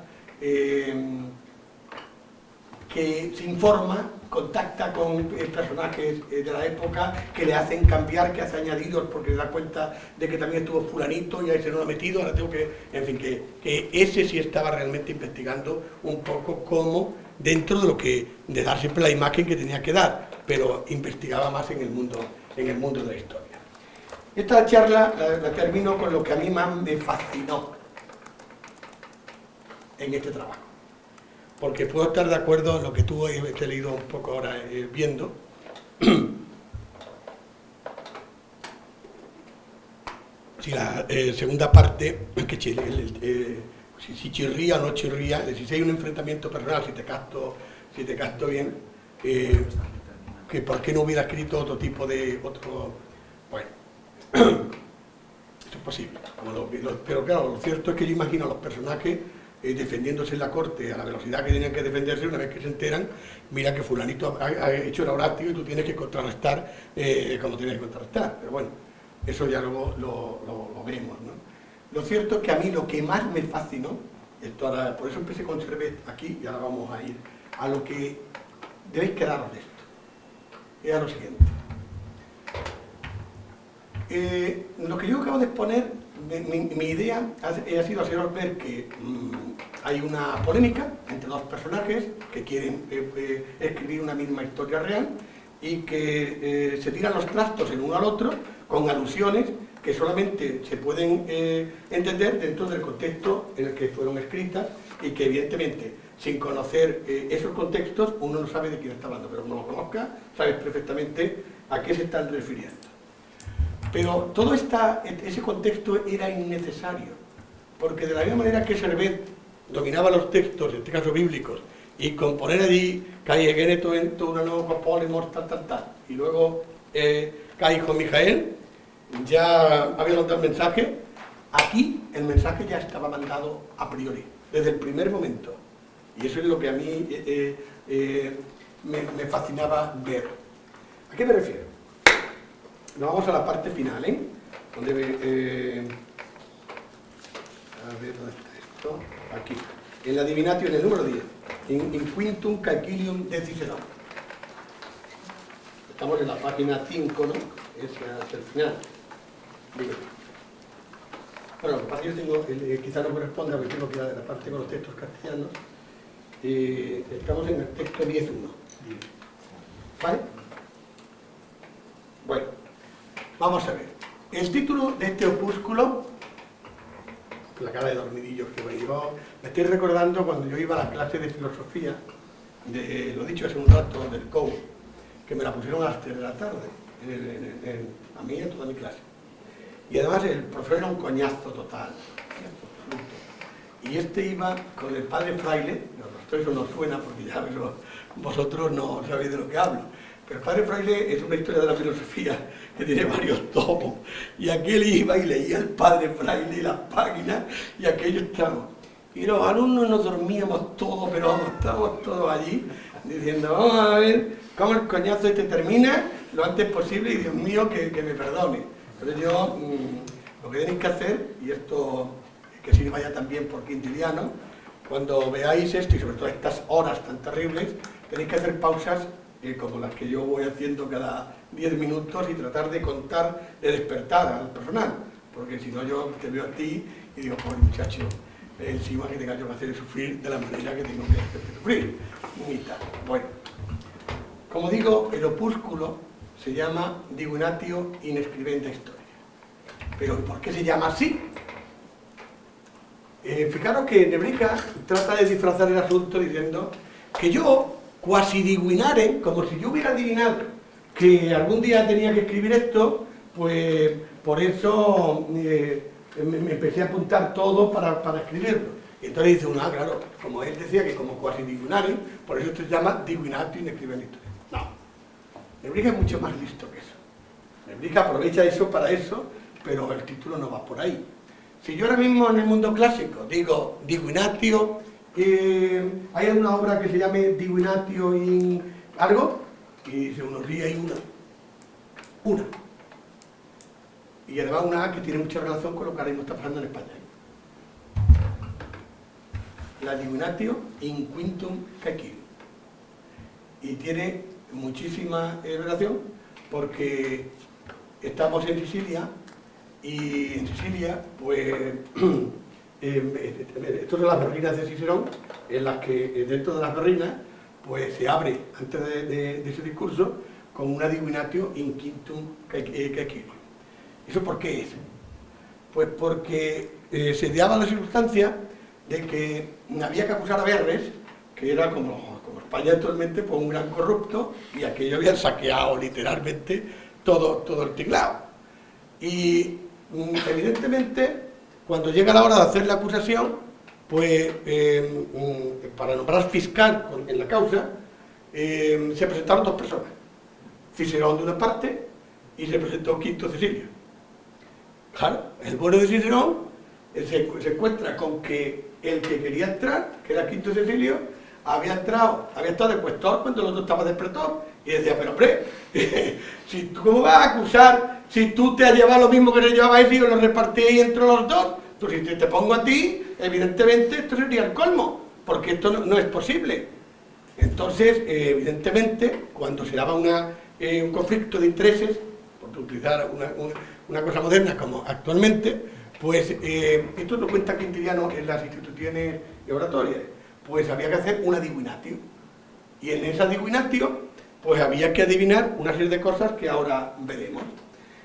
que se informa, contacta con personajes de la época que le hacen cambiar, que hace añadidos porque le da cuenta de que también estuvo fulanito y ahí se lo ha metido, ahora tengo que... En fin, que ese sí estaba realmente investigando un poco cómo, dentro de lo que... de dar siempre la imagen que tenía que dar, pero investigaba más en el mundo de la historia. Esta charla la termino con lo que a mí más me fascinó en este trabajo. Porque puedo estar de acuerdo en lo que tú he leído un poco ahora viendo. Si la segunda parte, que si chirría o no chirría, si hay un enfrentamiento personal, si te capto bien, que por qué no hubiera escrito otro tipo de... Bueno, eso es posible. Pero claro, lo cierto es que yo imagino a los personajes defendiéndose en la corte a la velocidad que tenían que defenderse. Una vez que se enteran, mira que fulanito ha hecho el orático y tú tienes que contrarrestar como tienes que contrarrestar. Pero bueno, eso ya luego lo vemos, ¿no? Lo cierto es que a mí lo que más me fascinó, esto ahora, por eso empecé con Servet aquí y ahora vamos a ir a lo que debéis quedaros de esto. Es a lo siguiente. Lo que yo acabo de exponer, mi idea ha sido haceros ver que hay una polémica entre dos personajes que quieren escribir una misma historia real y que se tiran los trastos el uno al otro con alusiones que solamente se pueden entender dentro del contexto en el que fueron escritas y que evidentemente sin conocer esos contextos uno no sabe de quién está hablando, pero como lo conozca sabes perfectamente a qué se están refiriendo. Pero todo ese contexto era innecesario, porque de la misma manera que Servet dominaba los textos, en este caso bíblicos, y con poner allí Caiegeneto en una nueva polemos, tal, y luego Caijo Mijael, ya había mandado el mensaje, aquí el mensaje ya estaba mandado a priori, desde el primer momento. Y eso es lo que a mí me fascinaba ver. ¿A qué me refiero? Nos vamos a la parte final, donde a ver, ¿dónde está esto? Aquí, en la Divinatio, en el número 10, in quintum caecilium decisionum. Estamos en la página 5, ¿no? Es hasta el final. Bien. Bueno, lo que pasa es que yo tengo, quizá no corresponda, porque tengo que ir a la parte con los textos castellanos. Estamos en el texto 10.1. ¿Vale? Bueno, vamos a ver. El título de este opúsculo, la cara de dormidillos que me llevó, me estoy recordando cuando yo iba a la clase de filosofía, lo dicho hace un rato, del COU, que me la pusieron a las 3 de la tarde, a mí y a toda mi clase. Y además el profesor era un coñazo total. y este iba con el padre fraile, eso no suena porque ya vosotros no sabéis de lo que hablo, pero el padre fraile es una historia de la filosofía que tiene varios tomos, y aquel iba y leía el padre fraile las páginas, y aquello estaba. Y los alumnos nos dormíamos todos, pero vamos, estábamos todos allí, diciendo, vamos a ver cómo el coñazo este termina lo antes posible, y Dios mío, que me perdone. Entonces yo, lo que tenéis que hacer, y esto que sirva ya también por Quintiliano, cuando veáis esto, y sobre todo estas horas tan terribles, tenéis que hacer pausas como las que yo voy haciendo cada 10 minutos y tratar de contar, de despertar al personal, porque si no yo te veo a ti y digo, pobre muchacho, encima que tenga yo que hacer sufrir de la manera que tengo que hacerte sufrir. Y tal. Bueno, como digo, el opúsculo se llama Divinatio in Scribenda Historia. Pero ¿por qué se llama así? Fijaros que Nebrica trata de disfrazar el asunto diciendo que yo, quasi divinare, como si yo hubiera adivinado que algún día tenía que escribir esto, pues por eso me empecé a apuntar todo para escribirlo. Y entonces dice uno, claro, como él decía que como quasi divinare, por eso se llama Divinatio in Scribenda Historia. No, Nebrica es mucho más listo que eso. Nebrica aprovecha eso para eso, pero el título no va por ahí. Si yo ahora mismo en el mundo clásico digo Divinatio, hay alguna obra que se llame Divinatio in algo, y se uno ríe ahí una. Y además una A que tiene mucha relación con lo que ahora mismo está pasando en España. La Divinatio in Quintum Caecilium. Y tiene muchísima relación porque estamos en Sicilia, y en Sicilia, pues, esto son las berrinas de Cicerón, en las que dentro de las berrinas, pues se abre, antes de ese discurso, con una Divinatio in Quintum Caecilium. ¿Eso por qué es? Pues porque se daba la circunstancia de que había que acusar a Verres, que era como España actualmente, pues un gran corrupto, y aquello habían saqueado literalmente todo el tinglado. Y evidentemente, cuando llega la hora de hacer la acusación, pues para nombrar fiscal en la causa, se presentaron dos personas. Cicerón de una parte y se presentó Quinto Cecilio. Claro, el bueno de Cicerón se encuentra con que el que quería entrar, que era Quinto Cecilio, había estado de cuestor cuando el otro estaba de pretor, y decía, pero hombre, si tú, ¿cómo vas a acusar si tú te has llevado lo mismo que le llevaba ese y lo repartíais entre los dos? Pues si te pongo a ti, evidentemente esto sería el colmo, porque esto no es posible. Entonces, evidentemente, cuando se daba un conflicto de intereses, por utilizar una cosa moderna como actualmente, pues esto lo cuenta Quintiliano en las instituciones oratorias, pues había que hacer una divinatio. Y en esa divinatio, pues había que adivinar una serie de cosas que ahora veremos.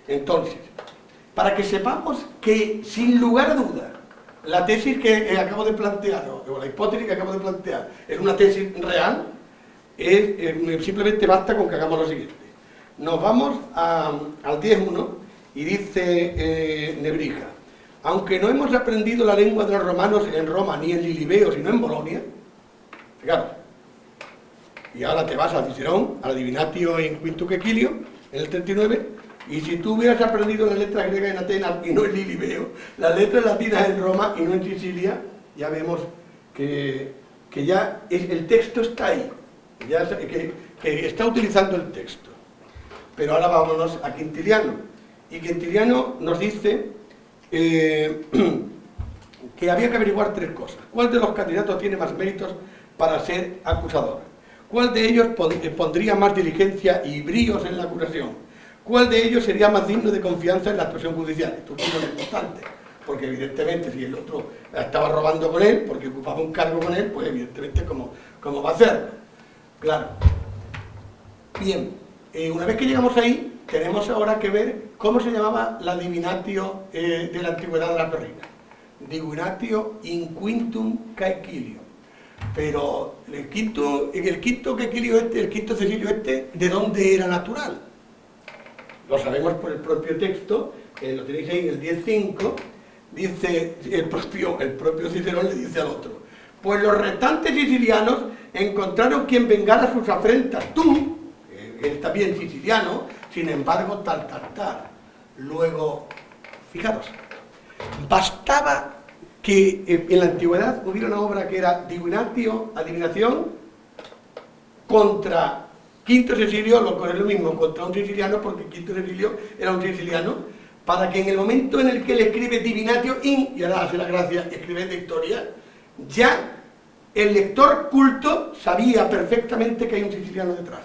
Entonces, para que sepamos que, sin lugar a dudas, la tesis que acabo de plantear, o la hipótesis que acabo de plantear, es una tesis real, simplemente basta con que hagamos lo siguiente. Nos vamos al 10.1 y dice Nebrica, aunque no hemos aprendido la lengua de los romanos en Roma, ni en Lilibeo, sino en Bolonia, fijaros, y ahora te vas a Cicerón, a la Divinatio in Quintum Caecilium, en el 39, y si tú hubieras aprendido las letras griegas en Atenas y no en Lilibeo, las letras latinas en Roma y no en Sicilia, ya vemos que ya el texto está ahí, ya que está utilizando el texto. Pero ahora vámonos a Quintiliano. Y Quintiliano nos dice que había que averiguar tres cosas. ¿Cuál de los candidatos tiene más méritos para ser acusador? ¿Cuál de ellos pondría más diligencia y bríos en la acusación? ¿Cuál de ellos sería más digno de confianza en la actuación judicial? Esto es muy importante, porque evidentemente si el otro estaba robando con él, porque ocupaba un cargo con él, pues evidentemente ¿cómo va a hacerlo? Claro. Bien, una vez que llegamos ahí, tenemos ahora que ver cómo se llamaba la divinatio de la antigüedad de la berrina. Divinatio in Quintum Caecilium. Pero el quinto Caecilio el quinto Cecilio ¿de dónde era natural? Lo sabemos por el propio texto, lo tenéis ahí en el 10.5, dice el propio Cicerón le dice al otro, pues los restantes sicilianos encontraron quien vengara sus afrentas. Tú, eres también siciliano, sin embargo, tal. Luego, fijaros, bastaba que en la antigüedad hubiera una obra que era Divinatio, adivinación, contra Quinto Cecilio, lo que es lo mismo, contra un siciliano, porque Quinto Cecilio era un siciliano, para que en el momento en el que le escribe Divinatio in, y ahora hace la gracia, escribe de historia, ya el lector culto sabía perfectamente que hay un siciliano detrás.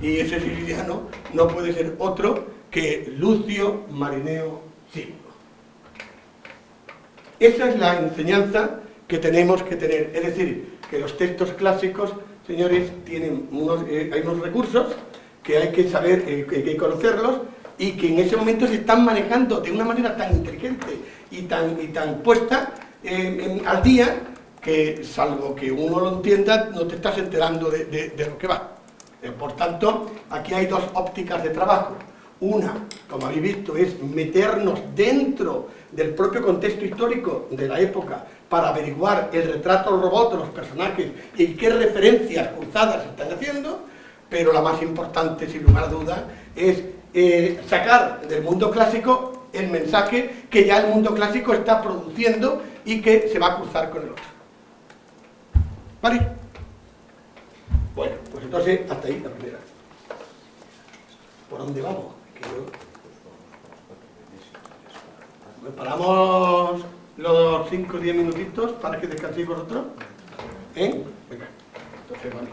Y ese siciliano no puede ser otro que Lucio Marineo Cívico. Esa es la enseñanza que tenemos que tener. Es decir, que los textos clásicos, señores, tienen hay unos recursos que hay que saber, que hay que conocerlos, y que en ese momento se están manejando de una manera tan inteligente y tan puesta al día, que salvo que uno lo entienda, no te estás enterando de lo que va. Por tanto, aquí hay dos ópticas de trabajo. Una, como habéis visto, es meternos dentro del propio contexto histórico de la época para averiguar el retrato del robot de los personajes y qué referencias cruzadas están haciendo, pero la más importante, sin lugar a dudas, es sacar del mundo clásico el mensaje que ya el mundo clásico está produciendo y que se va a cruzar con el otro. ¿Vale? Bueno, pues entonces hasta ahí la primera. ¿Por dónde vamos? Paramos los 5 o 10 minutitos para que descanséis vosotros. Venga, entonces vale.